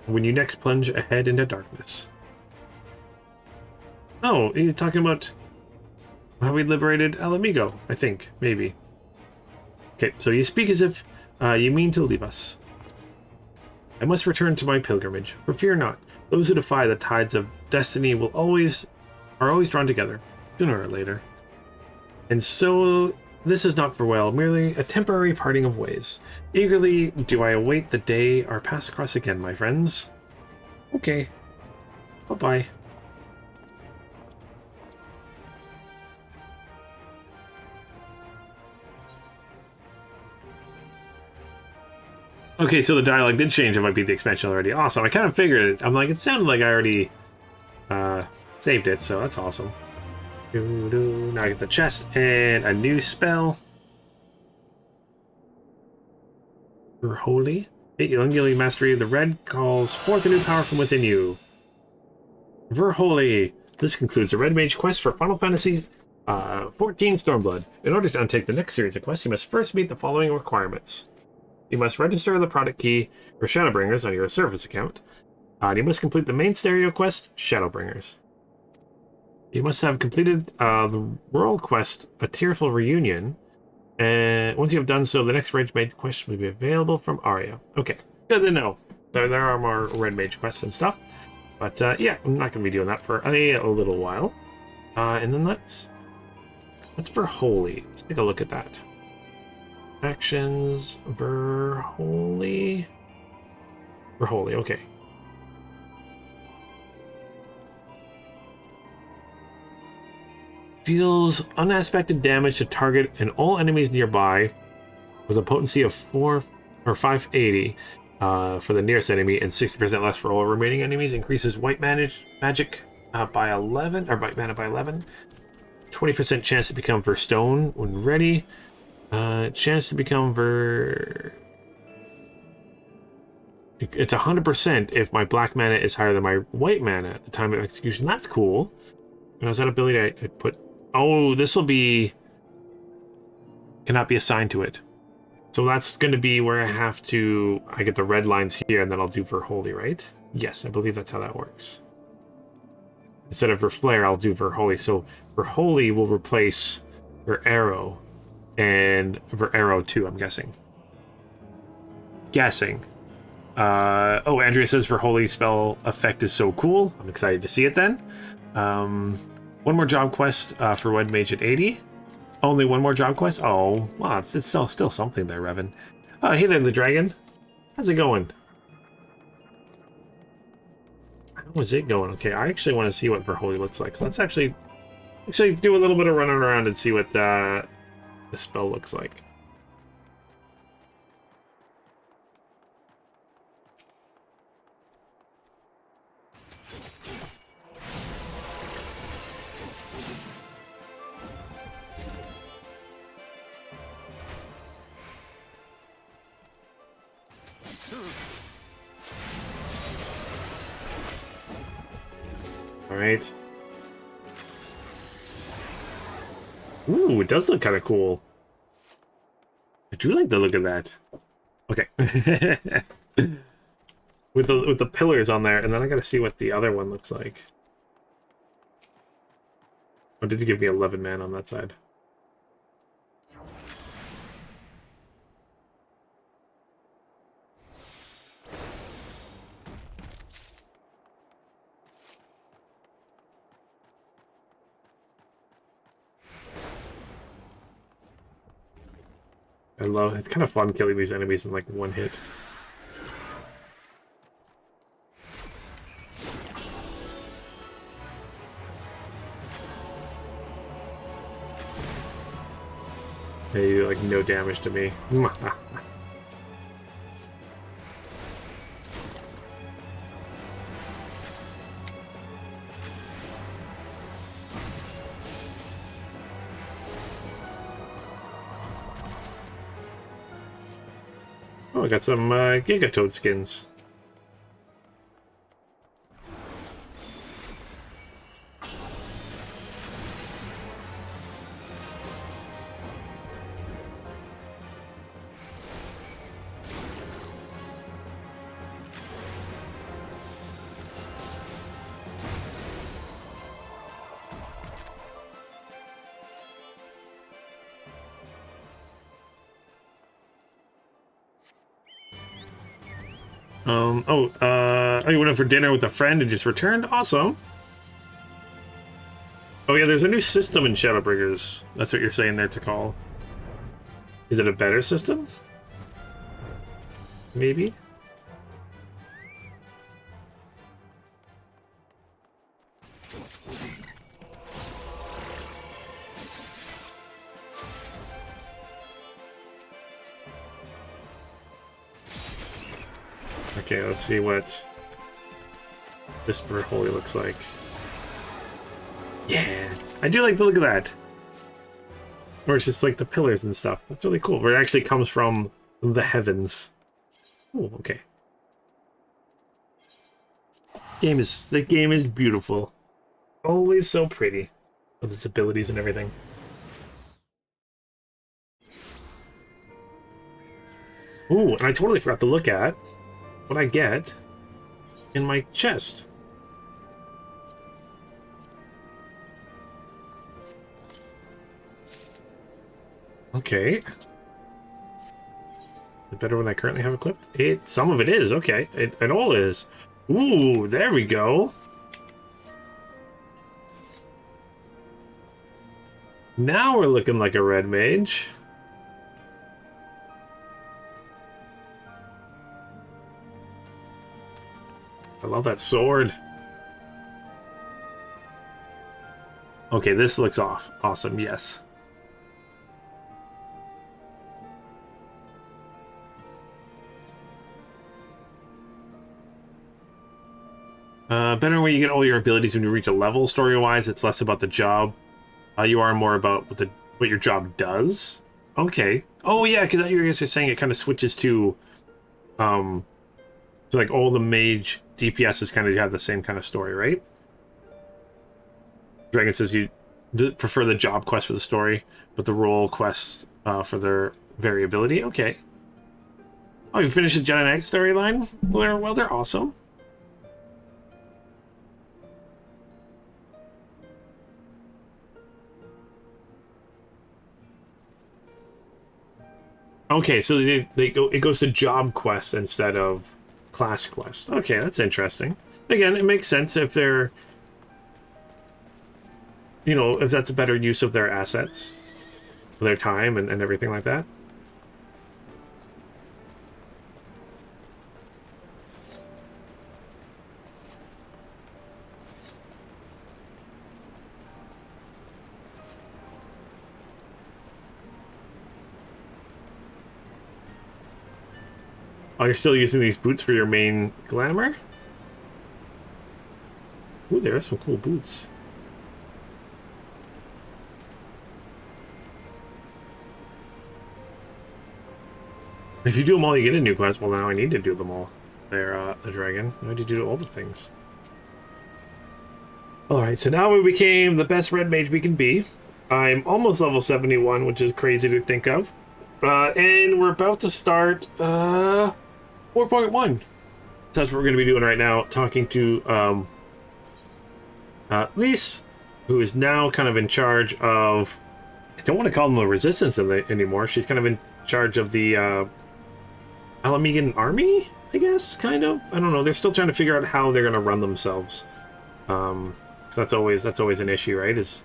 when you next plunge ahead into darkness. Oh, you're talking about how we liberated Ala Mhigo, I think, maybe. Okay, so you speak as if you mean to leave us. I must return to my pilgrimage, for fear not. Those who defy the tides of destiny are always drawn together, sooner or later. And so, this is not farewell, merely a temporary parting of ways. Eagerly do I await the day our paths cross again, my friends. Okay. Bye-bye. Okay, so the dialogue did change. It might be the expansion already. Awesome. I kind of figured it. I'm like, it sounded like I already saved it, so that's awesome. Now I get the chest and a new spell. For holy. Elongating mastery of the red calls forth a new power from within you. Verholy. This concludes the Red Mage quest for Final Fantasy XIV Stormblood. In order to undertake the next series of quests, you must first meet the following requirements. You must register the product key for Shadowbringers on your service account. You must complete the main stereo quest, Shadowbringers. You must have completed the world quest, A Tearful Reunion. And once you have done so, the next Red Mage quest will be available from Arya. Okay, good to know. There are more Red Mage quests and stuff. But yeah, I'm not going to be doing that for a little while. And then let's for Holy. Let's take a look at that. Actions, Verholy. Verholy, okay. Deals unaspected damage to target and all enemies nearby with a potency of 4 or 580 for the nearest enemy and 60% less for all remaining enemies. Increases white magic by 11 or by mana by 11. 20% chance to become Verstone when ready. Chance to become It's 100% if my black mana is higher than my white mana at the time of execution. That's cool. And is that ability I put? Oh, this will be cannot be assigned to it. So that's going to be where I get the red lines here, and then I'll do for Holy, right? Yes, I believe that's how that works. Instead of for Flare, I'll do for Holy. So for Holy will replace for Arrow, and for Arrow 2, I'm guessing. Oh, Andrea says for Holy spell effect is so cool. I'm excited to see it then. One more job quest for Red Mage at 80. Only one more job quest? Oh, wow, it's still something there, Revan. Hey there, the dragon. How's it going? How is it going? Okay, I actually want to see what Verholy looks like. So let's actually do a little bit of running around and see what the spell looks like. Alright. Ooh, it does look kind of cool. I do like the look of that. Okay. with the pillars on there, and then I gotta see what the other one looks like. Oh, did you give me 11 man on that side? It's kind of fun killing these enemies in like one hit. They do like no damage to me. Oh, I got some Gigatoad skins. You went out for dinner with a friend and just returned? Awesome. Oh yeah, there's a new system in Shadowbringers. That's what you're saying there, to call. Is it a better system? Maybe? Okay, let's see what this Holy looks like. Yeah, I do like the look of that. Or it's just like the pillars and stuff. That's really cool. Where it actually comes from the heavens. Oh, okay. The game is beautiful. Always so pretty. With its abilities and everything. Ooh, and I totally forgot to look at what I get in my chest. Okay. Is it better when I currently have equipped? Some of it is, okay. It all is. Ooh, there we go. Now we're looking like a red mage. I love that sword. Okay, this looks awesome, yes. Better when you get all your abilities when you reach a level. Story-wise, it's less about the job. You are more about what your job does. Okay. Oh yeah, because you were saying it kind of switches to, so like all the mage DPSs kind of have the same kind of story, right? Dragon says you prefer the job quest for the story, but the role quests for their variability. Okay. Oh, you finished the Jedi Knight storyline? Well, they're awesome. Okay, so it goes to job quests instead of class quests. Okay, that's interesting. Again, it makes sense if they're, if that's a better use of their assets, their time, and everything like that. Oh, you're still using these boots for your main glamour? Ooh, there are some cool boots. If you do them all, you get a new quest. Well, now I need to do them all. There, the dragon. I need to do all the things. Alright, so now we became the best red mage we can be. I'm almost level 71, which is crazy to think of. And we're about to start, 4.1. That's what we're going to be doing right now, talking to Lise, who is now kind of in charge of, I don't want to call them the resistance anymore. She's kind of in charge of the Ala Mhigo army, I guess, kind of. I don't know. They're still trying to figure out how they're going to run themselves. So that's always an issue, right? Is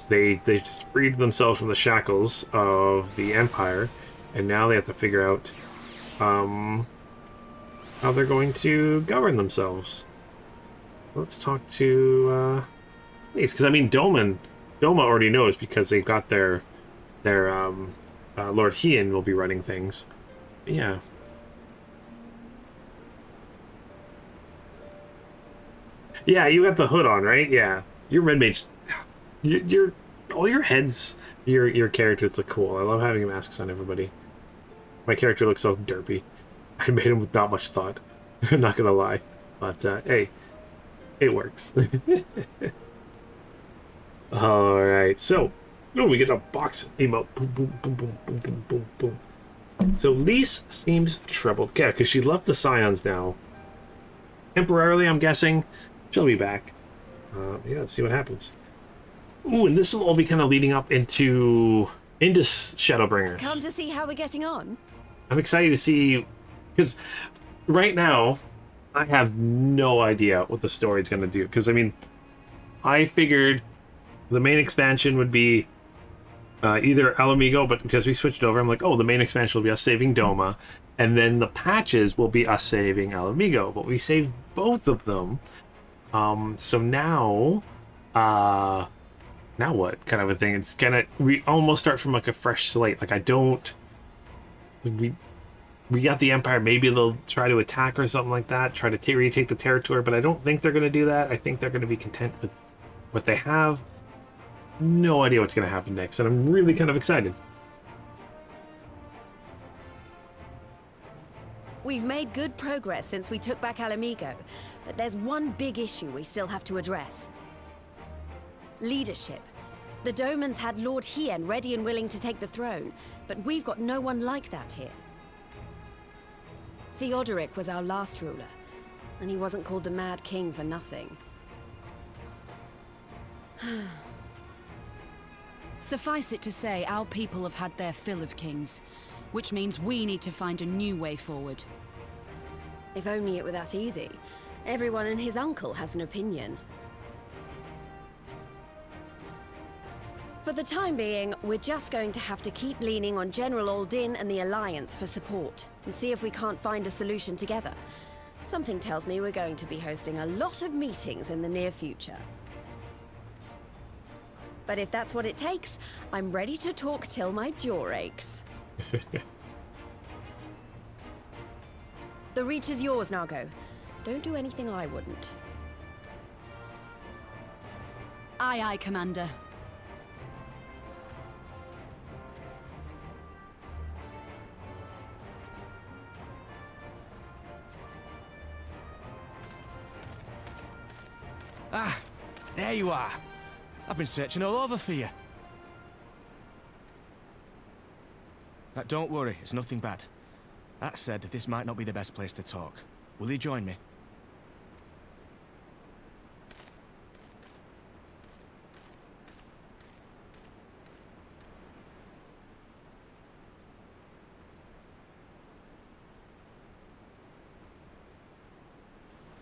they just freed themselves from the shackles of the Empire, and now they have to figure out how they're going to govern themselves. Let's talk to Lise, because I mean Doma already knows because they've got their Lord Hien will be running things. Yeah. Yeah, you got the hood on, right? Yeah. Your red mage, all your heads, your characters look cool. I love having masks on everybody. My character looks so derpy. I made him with not much thought. I'm not gonna lie, but hey, it works. All right, so we get a box emote. Boom, boom, boom, boom, boom, boom, boom, boom. So Lise seems troubled. Yeah, because she left the Scions now. Temporarily, I'm guessing. She'll be back. Yeah, let's see what happens. Ooh, and this will all be kind of leading up into Shadowbringers. Come to see how we're getting on. I'm excited to see, because right now I have no idea what the story's going to do. Because I mean, I figured the main expansion would be either Ala Mhigo, but because we switched over, I'm like, oh, the main expansion will be us saving Doma, and then the patches will be us saving Ala Mhigo. But we saved both of them. So now what kind of a thing? It's gonna, we almost start from like a fresh slate. Like we got the Empire, maybe they'll try to attack or something like that, try to retake the territory, but I don't think they're gonna do that. I think they're gonna be content with what they have. No idea what's going to happen next, and I'm really kind of excited. We've made good progress since we took back Ala Mhigo, but there's one big issue we still have to address. Leadership. The Domans had Lord Hien ready and willing to take the throne, but we've got no one like that here. Theodoric was our last ruler, and he wasn't called the Mad King for nothing. Suffice it to say, our people have had their fill of kings, which means we need to find a new way forward. If only it were that easy. Everyone and his uncle has an opinion. For the time being, we're just going to have to keep leaning on General Aldin and the Alliance for support, and see if we can't find a solution together. Something tells me we're going to be hosting a lot of meetings in the near future. But if that's what it takes, I'm ready to talk till my jaw aches. The Reach is yours, Nago. Don't do anything I wouldn't. Aye, aye, Commander. Ah, there you are. I've been searching all over for you. Don't worry, it's nothing bad. That said, this might not be the best place to talk. Will you join me?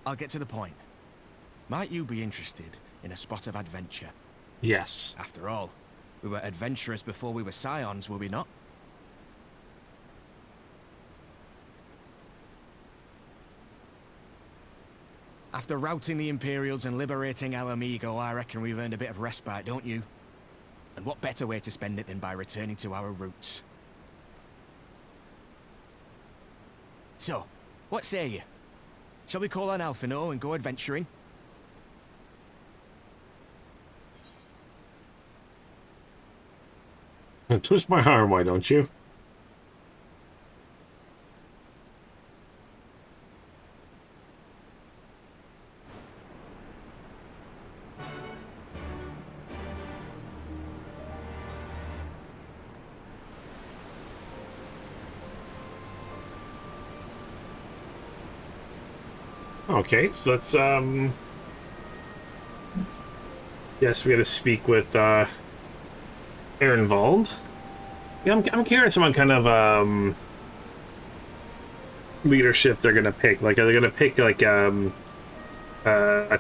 I'll get to the point. Might you be interested in a spot of adventure? Yes. After all, we were adventurous before we were scions, were we not? After routing the Imperials and liberating Ala Mhigo, I reckon we've earned a bit of respite, don't you? And what better way to spend it than by returning to our roots? So, what say you? Shall we call on Alphino and go adventuring? Twist my arm, why don't you? Okay, so let's yes, we gotta speak with Ehrenwald. Yeah, I'm curious on what kind of leadership they're gonna pick. Like, are they gonna pick like a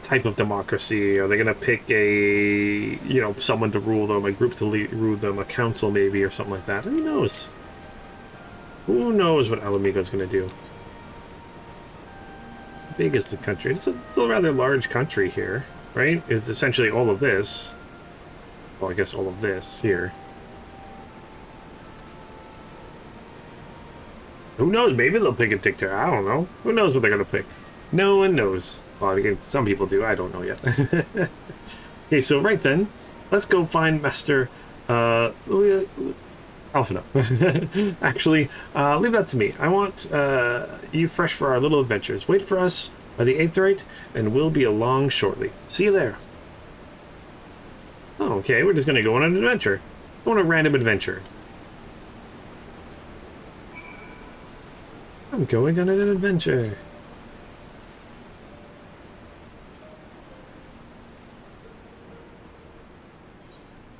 type of democracy? Are they gonna pick a someone to rule them, a group to rule them, a council maybe, or something like that? Who knows? Who knows what Ala Mhigo is gonna do? How big is the country? It's a rather large country here, right? It's essentially all of this. Well, I guess all of this here. Who knows? Maybe they'll pick a dictator. I don't know. Who knows what they're going to pick? No one knows. Well, again, some people do. I don't know yet. Okay, so right then, let's go find Master Alphino. Actually, leave that to me. I want you fresh for our little adventures. Wait for us by the Aetheryte, and we'll be along shortly. See you there. Oh, okay, we're just going to go on an adventure. Go on a random adventure. I'm going on an adventure.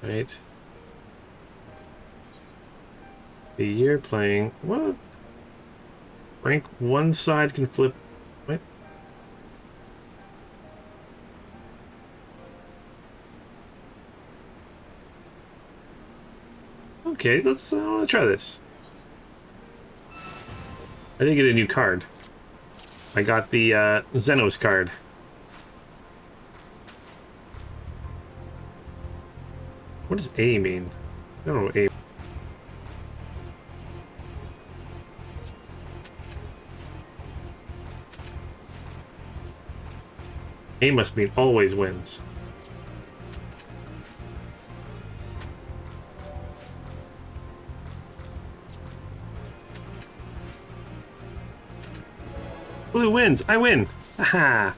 Right. The year playing. What? Rank one side can flip. What? Okay, let's try this. I didn't get a new card. I got the Xenos card. What does A mean? I don't know what A. A must mean always wins. Blue wins. I win. Aha.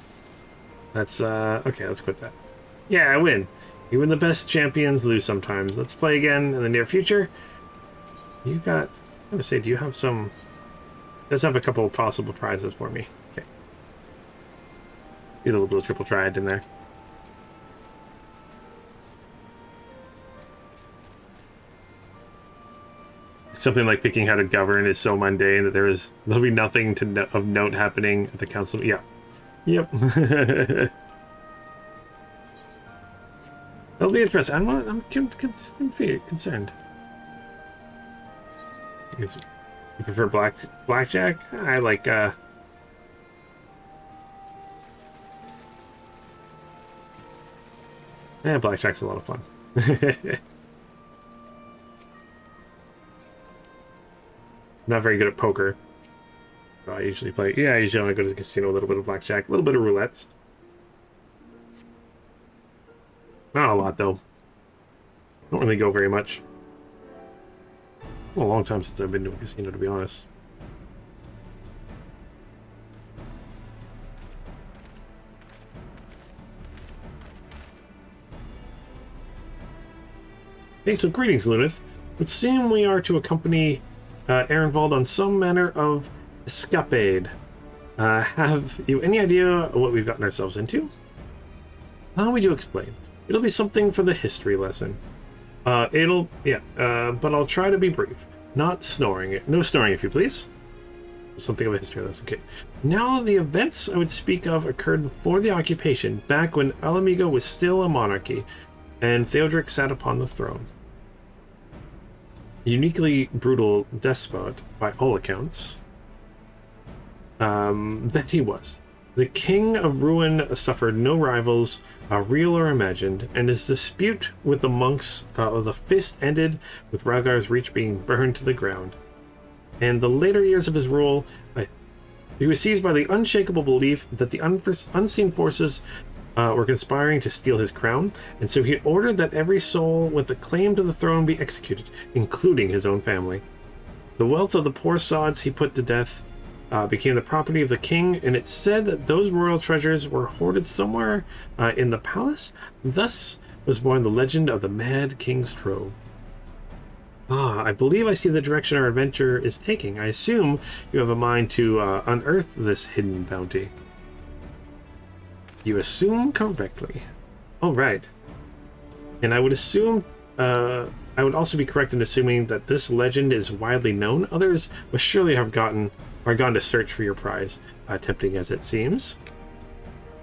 That's, okay, let's quit that. Yeah, I win. Even the best champions lose sometimes. Let's play again in the near future. You got, I'm gonna say, do you have some, let's have a couple of possible prizes for me. Okay. Get a little bit of triple triad in there. Something like picking how to govern is so mundane that there'll be nothing of note happening at the council. Yeah. Yep. That'll be interesting. I'm concerned. You prefer blackjack? I like yeah, blackjack's a lot of fun. I'm not very good at poker. So I usually play. Yeah, I usually only go to the casino. A little bit of blackjack, a little bit of roulette. Not a lot though. Don't really go very much. Well, a long time since I've been to a casino, to be honest. Hey, so greetings, Lunith. It would seem we are to accompany Ehrenwald on some manner of escapade. Have you any idea what we've gotten ourselves into? How would you explain? It'll be something for the history lesson. But I'll try to be brief. Not snoring. No snoring, if you please. Something of a history lesson. Okay. Now, the events I would speak of occurred before the occupation, back when Ala Mhigo was still a monarchy, and Theodoric sat upon the throne. Uniquely brutal despot, by all accounts. That he was. The King of Ruin suffered no rivals, real or imagined, and his dispute with the monks of the Fist ended with Ragar's Reach being burned to the ground. And the later years of his rule, he was seized by the unshakable belief that the unseen forces were conspiring to steal his crown, and so he ordered that every soul with a claim to the throne be executed, including his own family. The wealth of the poor sods he put to death became the property of the king, and it's said that those royal treasures were hoarded somewhere in the palace. Thus was born the legend of the Mad King's Trove. I believe I see the direction our adventure is taking. I assume you have a mind to unearth this hidden bounty. You assume correctly. Oh, right. And I would assume, I would also be correct in assuming that this legend is widely known. Others must surely have gone to search for your prize, tempting as it seems.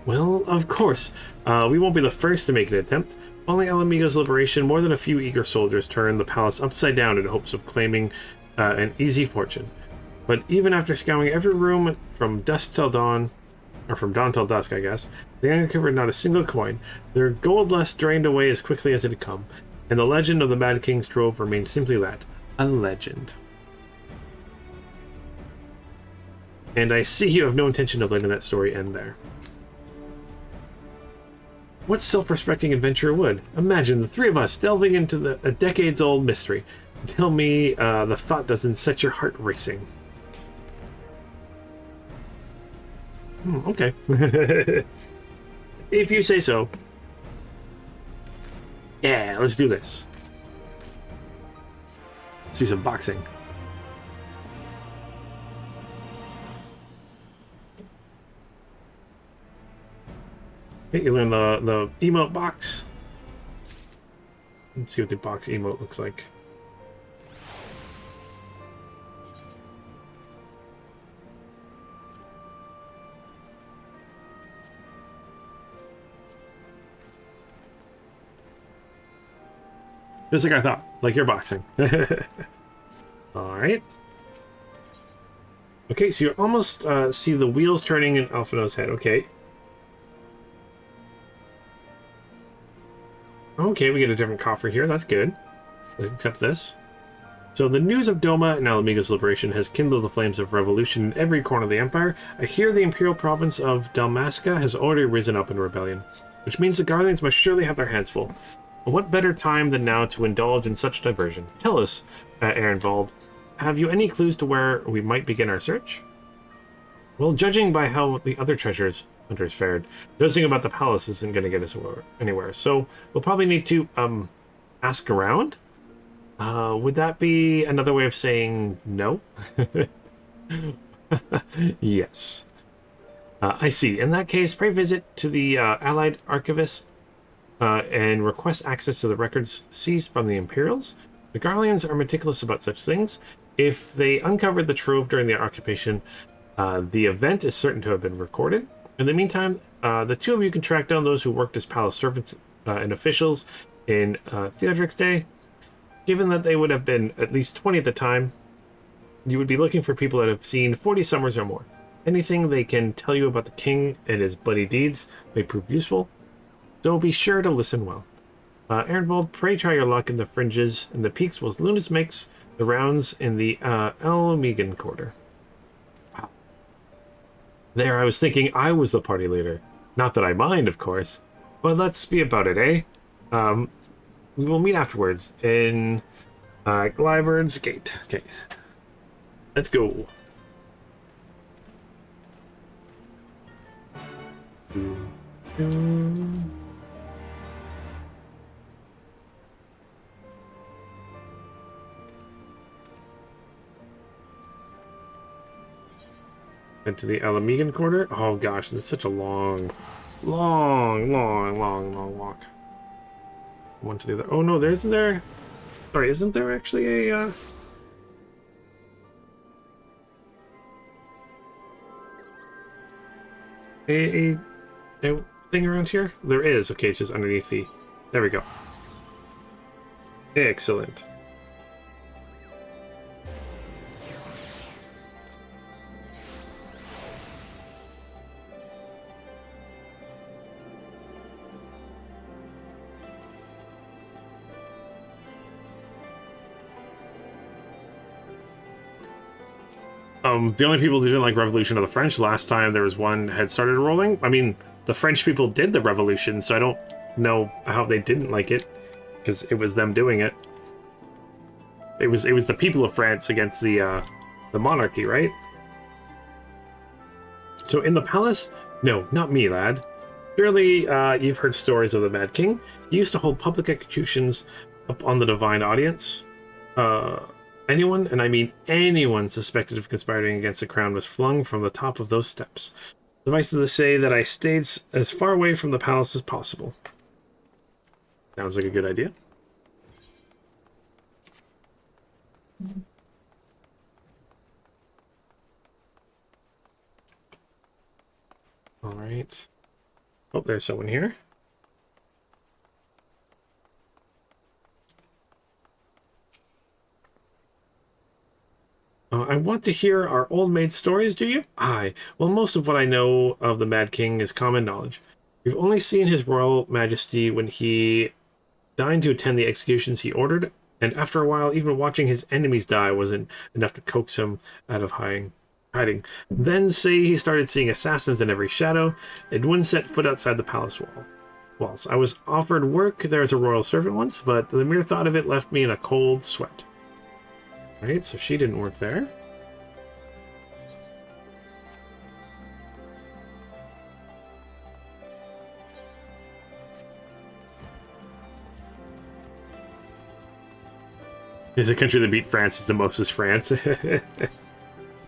Well, of course, we won't be the first to make an attempt. Following Ala Mhigo's liberation, more than a few eager soldiers turned the palace upside down in hopes of claiming an easy fortune. But even after scouring every room from dusk till dawn, or from dawn till dusk, I guess, they uncovered not a single coin. Their gold lust drained away as quickly as it had come, and the legend of the Mad King's Trove remained simply that, a legend. And I see you have no intention of letting that story end there. What self-respecting adventurer would? Imagine the three of us delving into a decades-old mystery. Tell me the thought doesn't set your heart racing. Okay. If you say so. Yeah, let's do this. Let's do some boxing. Okay, you learn the emote box. Let's see what the box emote looks like. Just like I thought, like you're boxing. Alright. Okay, so you almost see the wheels turning in Alphino's head. Okay. Okay, we get a different coffer here. That's good. Let's accept this. So the news of Doma and Ala Mhigo's liberation has kindled the flames of revolution in every corner of the Empire. I hear the imperial province of Dalmasca has already risen up in rebellion, which means the Garleans must surely have their hands full. What better time than now to indulge in such diversion? Tell us, Ehrenwald, have you any clues to where we might begin our search? Well, judging by how the other treasures hunters fared, nosing about the palace isn't going to get us anywhere. So we'll probably need to ask around. Would that be another way of saying no? Yes. I see. In that case, pray visit to the Allied Archivist and request access to the records seized from the Imperials. The Garleans are meticulous about such things. If they uncovered the trove during the occupation, the event is certain to have been recorded. In the meantime, the two of you can track down those who worked as palace servants and officials in Theodric's day. Given that they would have been at least 20 at the time, you would be looking for people that have seen 40 summers or more. Anything they can tell you about the king and his bloody deeds may prove useful, so be sure to listen well. Ehrenwald, pray try your luck in the fringes and the peaks whilst Lunas makes the rounds in the Ala Mhigo quarter. Wow. There, I was thinking I was the party leader. Not that I mind, of course, but let's be about it, eh? We will meet afterwards in Glybird's Gate. Okay. Let's go. Into the Ala Mhigo quarter. Oh gosh, this is such a long walk. One to the other. Oh no, isn't there? Sorry, isn't there actually a? A thing around here? There is. Okay, it's just underneath the... There we go. Excellent. The only people who didn't like Revolution are the French. Last time there was one had started rolling. I mean, the French people did the revolution, so I don't know how they didn't like it, because it was them doing it. It was the people of France against the monarchy, right? So in the palace? No, not me, lad. Surely you've heard stories of the Mad King. He used to hold public executions up on the divine audience. Anyone, and I mean anyone, suspected of conspiring against the crown was flung from the top of those steps. Suffice it to say that I stayed as far away from the palace as possible. Sounds like a good idea. All right. Oh, there's someone here. I want to hear our old maid stories, do you? Aye. Well, most of what I know of the Mad King is common knowledge. We've only seen his royal majesty when he deigned to attend the executions he ordered, and after a while, even watching his enemies die wasn't enough to coax him out of hiding. Then, say he started seeing assassins in every shadow, and wouldn't set foot outside the palace walls. I was offered work there as a royal servant once, but the mere thought of it left me in a cold sweat. Right, so she didn't work there. Is a country that beat France is the most is France.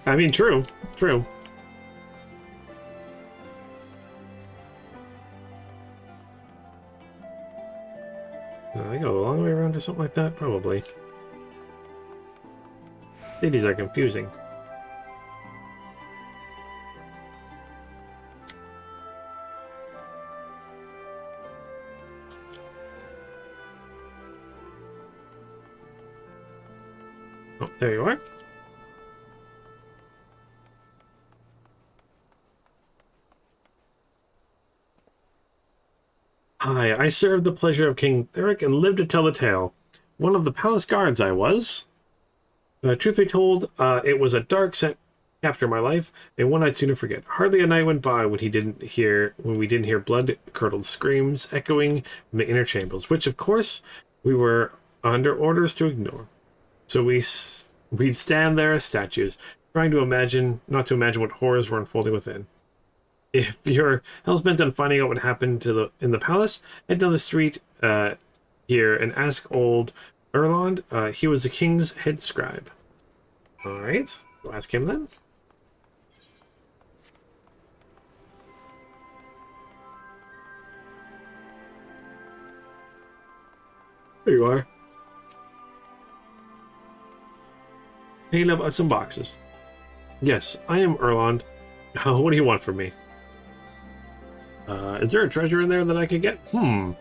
I mean, true. I go a long way around to something like that, probably. Cities are confusing. Oh, there you are. Hi, I served the pleasure of King Eric and lived to tell the tale. One of the palace guards I was. Truth be told, it was a dark chapter in my life, and one I'd sooner forget. Hardly a night went by when we didn't hear blood-curdled screams echoing from the inner chambers, which, of course, we were under orders to ignore. So we'd stand there as statues, trying to imagine, not to imagine what horrors were unfolding within. If you're hell's-bent on finding out what happened in the palace, head down the street here and ask old Erland. He was the king's head scribe. All right, we'll ask him then. There you are. Hanging up some boxes. Yes, I am Erland. What do you want from me? Is there a treasure in there that I could get? You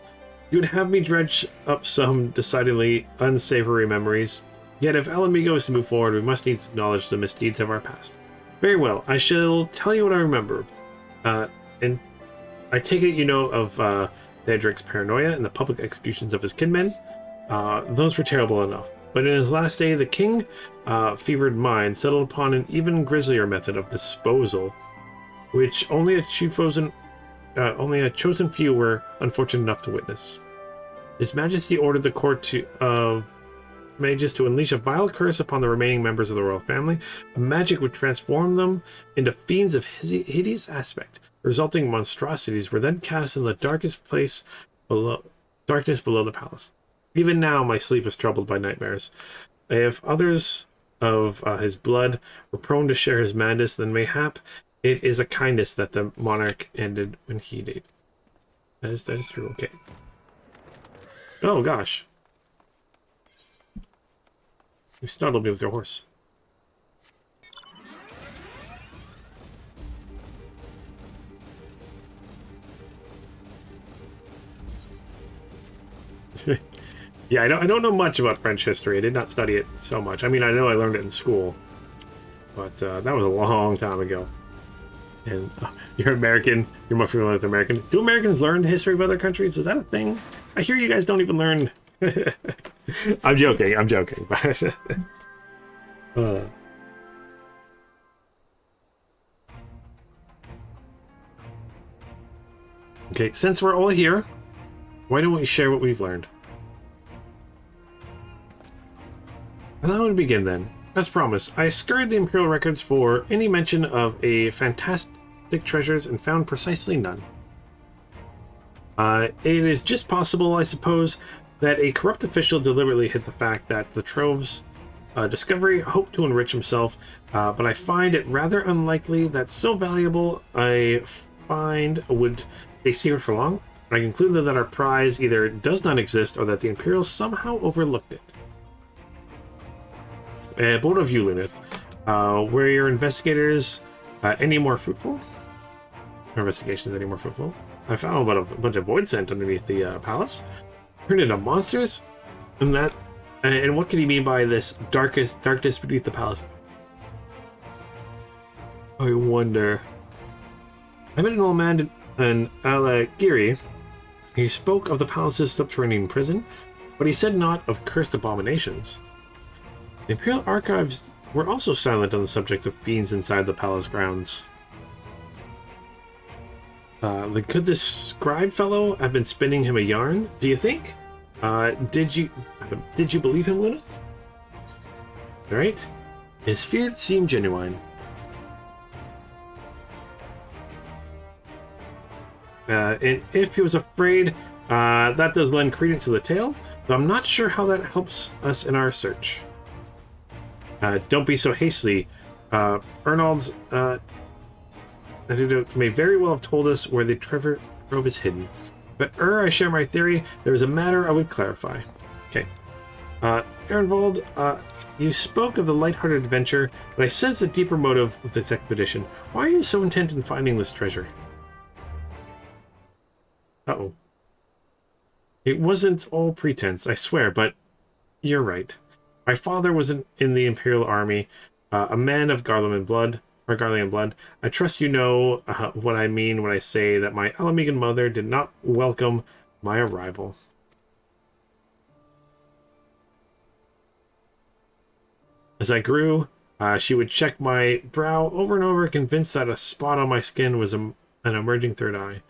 would have me dredge up some decidedly unsavory memories. Yet if Ala Mhigo is to move forward, we must needs acknowledge the misdeeds of our past. Very well, I shall tell you what I remember. And I take it you know of Theodric's paranoia and the public executions of his kinmen. Those were terrible enough. But in his last day, the king, fevered mind, settled upon an even grislier method of disposal, which only a chosen few were unfortunate enough to witness. His Majesty ordered the court of mages to unleash a vile curse upon the remaining members of the royal family. A magic would transform them into fiends of hideous aspect. Resulting monstrosities were then cast in the darkness below the palace. Even now, my sleep is troubled by nightmares. If others of his blood were prone to share his madness, then mayhap it is a kindness that the monarch ended when he did. That is true. Okay. Oh gosh, you startled me with your horse. Yeah, I don't know much about French history. I did not study it so much. I mean, I know I learned it in school, but that was a long time ago. And you're American. You're more familiar with American. Do Americans learn the history of other countries? Is that a thing? I hear you guys don't even learn. I'm joking. I'm joking. Okay, since we're all here, why don't we share what we've learned? Allow me to begin then. As promised, I scoured the Imperial records for any mention of a fantastic treasures and found precisely none. It is just possible, I suppose, that a corrupt official deliberately hid the fact that the trove's discovery hoped to enrich himself, but I find it rather unlikely that so valuable a find would stay secret for long. I conclude that our prize either does not exist or that the Imperials somehow overlooked it. Both of you, Lunith, were your investigators any more fruitful? Or investigations any more fruitful? I found about a bunch of void scent underneath the palace. Turned into monsters? And what could he mean by this darkness beneath the palace? I wonder. I met an old man in Ala Mhigo. He spoke of the palace's subterranean prison, but he said not of cursed abominations. The Imperial archives were also silent on the subject of fiends inside the palace grounds. Could this scribe fellow have been spinning him a yarn, do you think? Did you believe him, Lunith? Alright. His fears seem genuine. And if he was afraid, that does lend credence to the tale, though I'm not sure how that helps us in our search. Don't be so hasty. Ernald's antidote may very well have told us where the treasure trove is hidden. But I share my theory. There is a matter I would clarify. Okay. Ehrenwald, you spoke of the lighthearted adventure, but I sense a deeper motive with this expedition. Why are you so intent in finding this treasure? Uh-oh. It wasn't all pretense, I swear, but you're right. My father was in the Imperial Army, a man of Garlean blood. I trust you know what I mean when I say that my Ala Mhigo mother did not welcome my arrival. As I grew, she would check my brow over and over, convinced that a spot on my skin was an emerging third eye,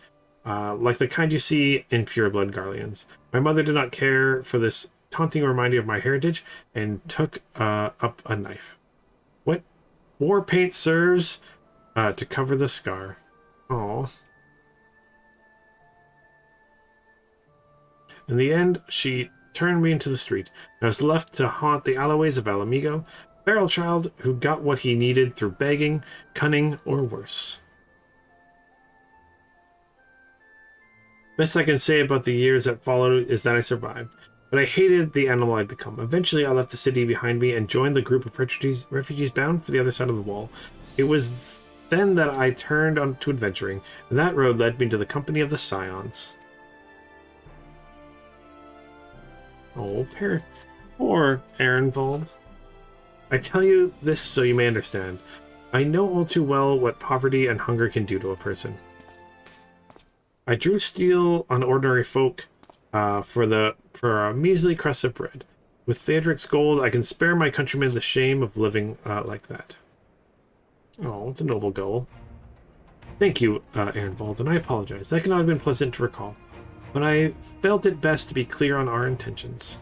like the kind you see in pure-blood Garleans. My mother did not care for this taunting reminder of my heritage and took up a knife. What War paint serves to cover the scar. Oh. In the end, she turned me into the street. I was left to haunt the alleyways of Ala Mhigo, feral child who got what he needed through begging, cunning, or worse. Best I can say about the years that followed is that I survived, but I hated the animal I'd become. Eventually, I left the city behind me and joined the group of refugees bound for the other side of the wall. It was then that I turned on to adventuring, and that road led me to the company of the Scions. Oh, poor Ehrenwald. I tell you this so you may understand. I know all too well what poverty and hunger can do to a person. I drew steel on ordinary folk for a measly crust of bread. With Theodric's gold, I can spare my countrymen the shame of living like that. Oh, it's a noble goal. Thank you, Ehrenwald, and I apologize. That cannot have been pleasant to recall. But I felt it best to be clear on our intentions.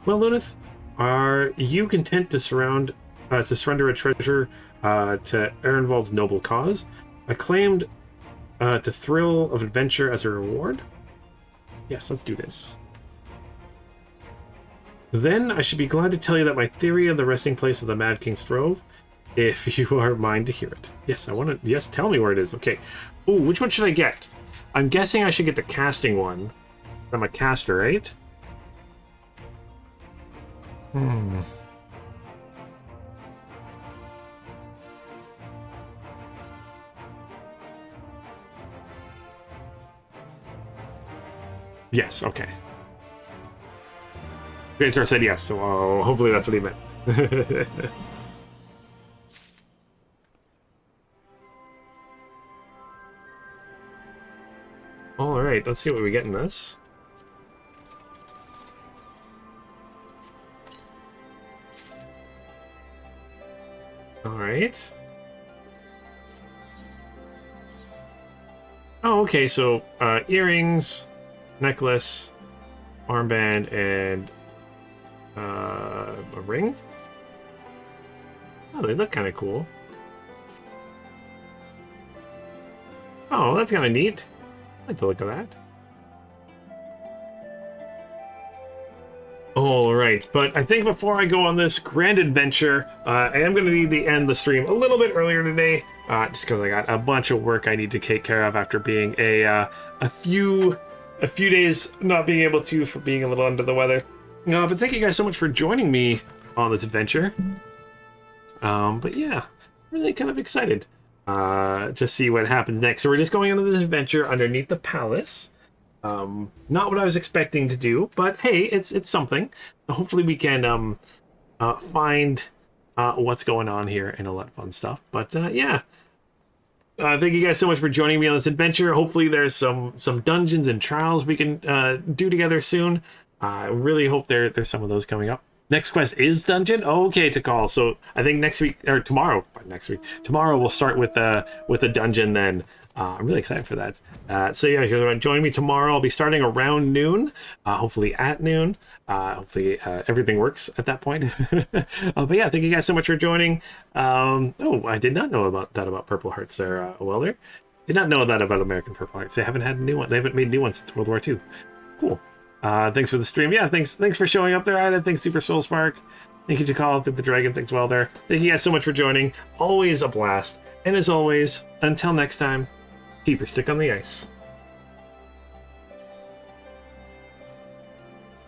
Well, Luneth, are you content to surrender a treasure to Ehrenwald's noble cause, acclaimed to thrill of adventure as a reward? Yes, let's do this. Then I should be glad to tell you that my theory of the resting place of the Mad King's Throve, if you are mine to hear it. Yes, I want to. Yes, tell me where it is. Okay. Ooh, which one should I get? I'm guessing I should get the casting one. I'm a caster, right? Yes, okay. Greater said yes, so hopefully that's what he meant. Alright, let's see what we get in this. Alright. Oh, okay, so earrings, necklace, armband, and a ring? Oh, they look kind of cool. Oh, that's kind of neat. I like the look of that. Alright, but I think before I go on this grand adventure, I am going to need to end the stream a little bit earlier today, just because I got a bunch of work I need to take care of after being a few days not being able to for being a little under the weather. But thank you guys so much for joining me on this adventure. But yeah, really kind of excited to see what happens next. So we're just going on this adventure underneath the palace. Not what I was expecting to do, but hey, it's something. Hopefully we can find what's going on here and all that fun stuff. But yeah, thank you guys so much for joining me on this adventure. Hopefully there's some dungeons and trials we can do together soon. I really hope there's some of those coming up. Next quest is dungeon. Okay, to call. So I think tomorrow we'll start with a dungeon then. I'm really excited for that. So yeah, if you're going to join me tomorrow, I'll be starting around noon, hopefully at noon. Hopefully everything works at that point. But yeah, thank you guys so much for joining. Oh, I did not know about Purple Hearts there, Welder. Did not know that about American Purple Hearts. They haven't had a new one. They haven't made new ones since World War II. Cool. Thanks for the stream. Yeah, thanks for showing up there, Ida. Thanks, Super Soul Spark. Thank you to Call Through the Dragon. Thanks, Welder. Thank you guys so much for joining. Always a blast. And as always, until next time, keep your stick on the ice.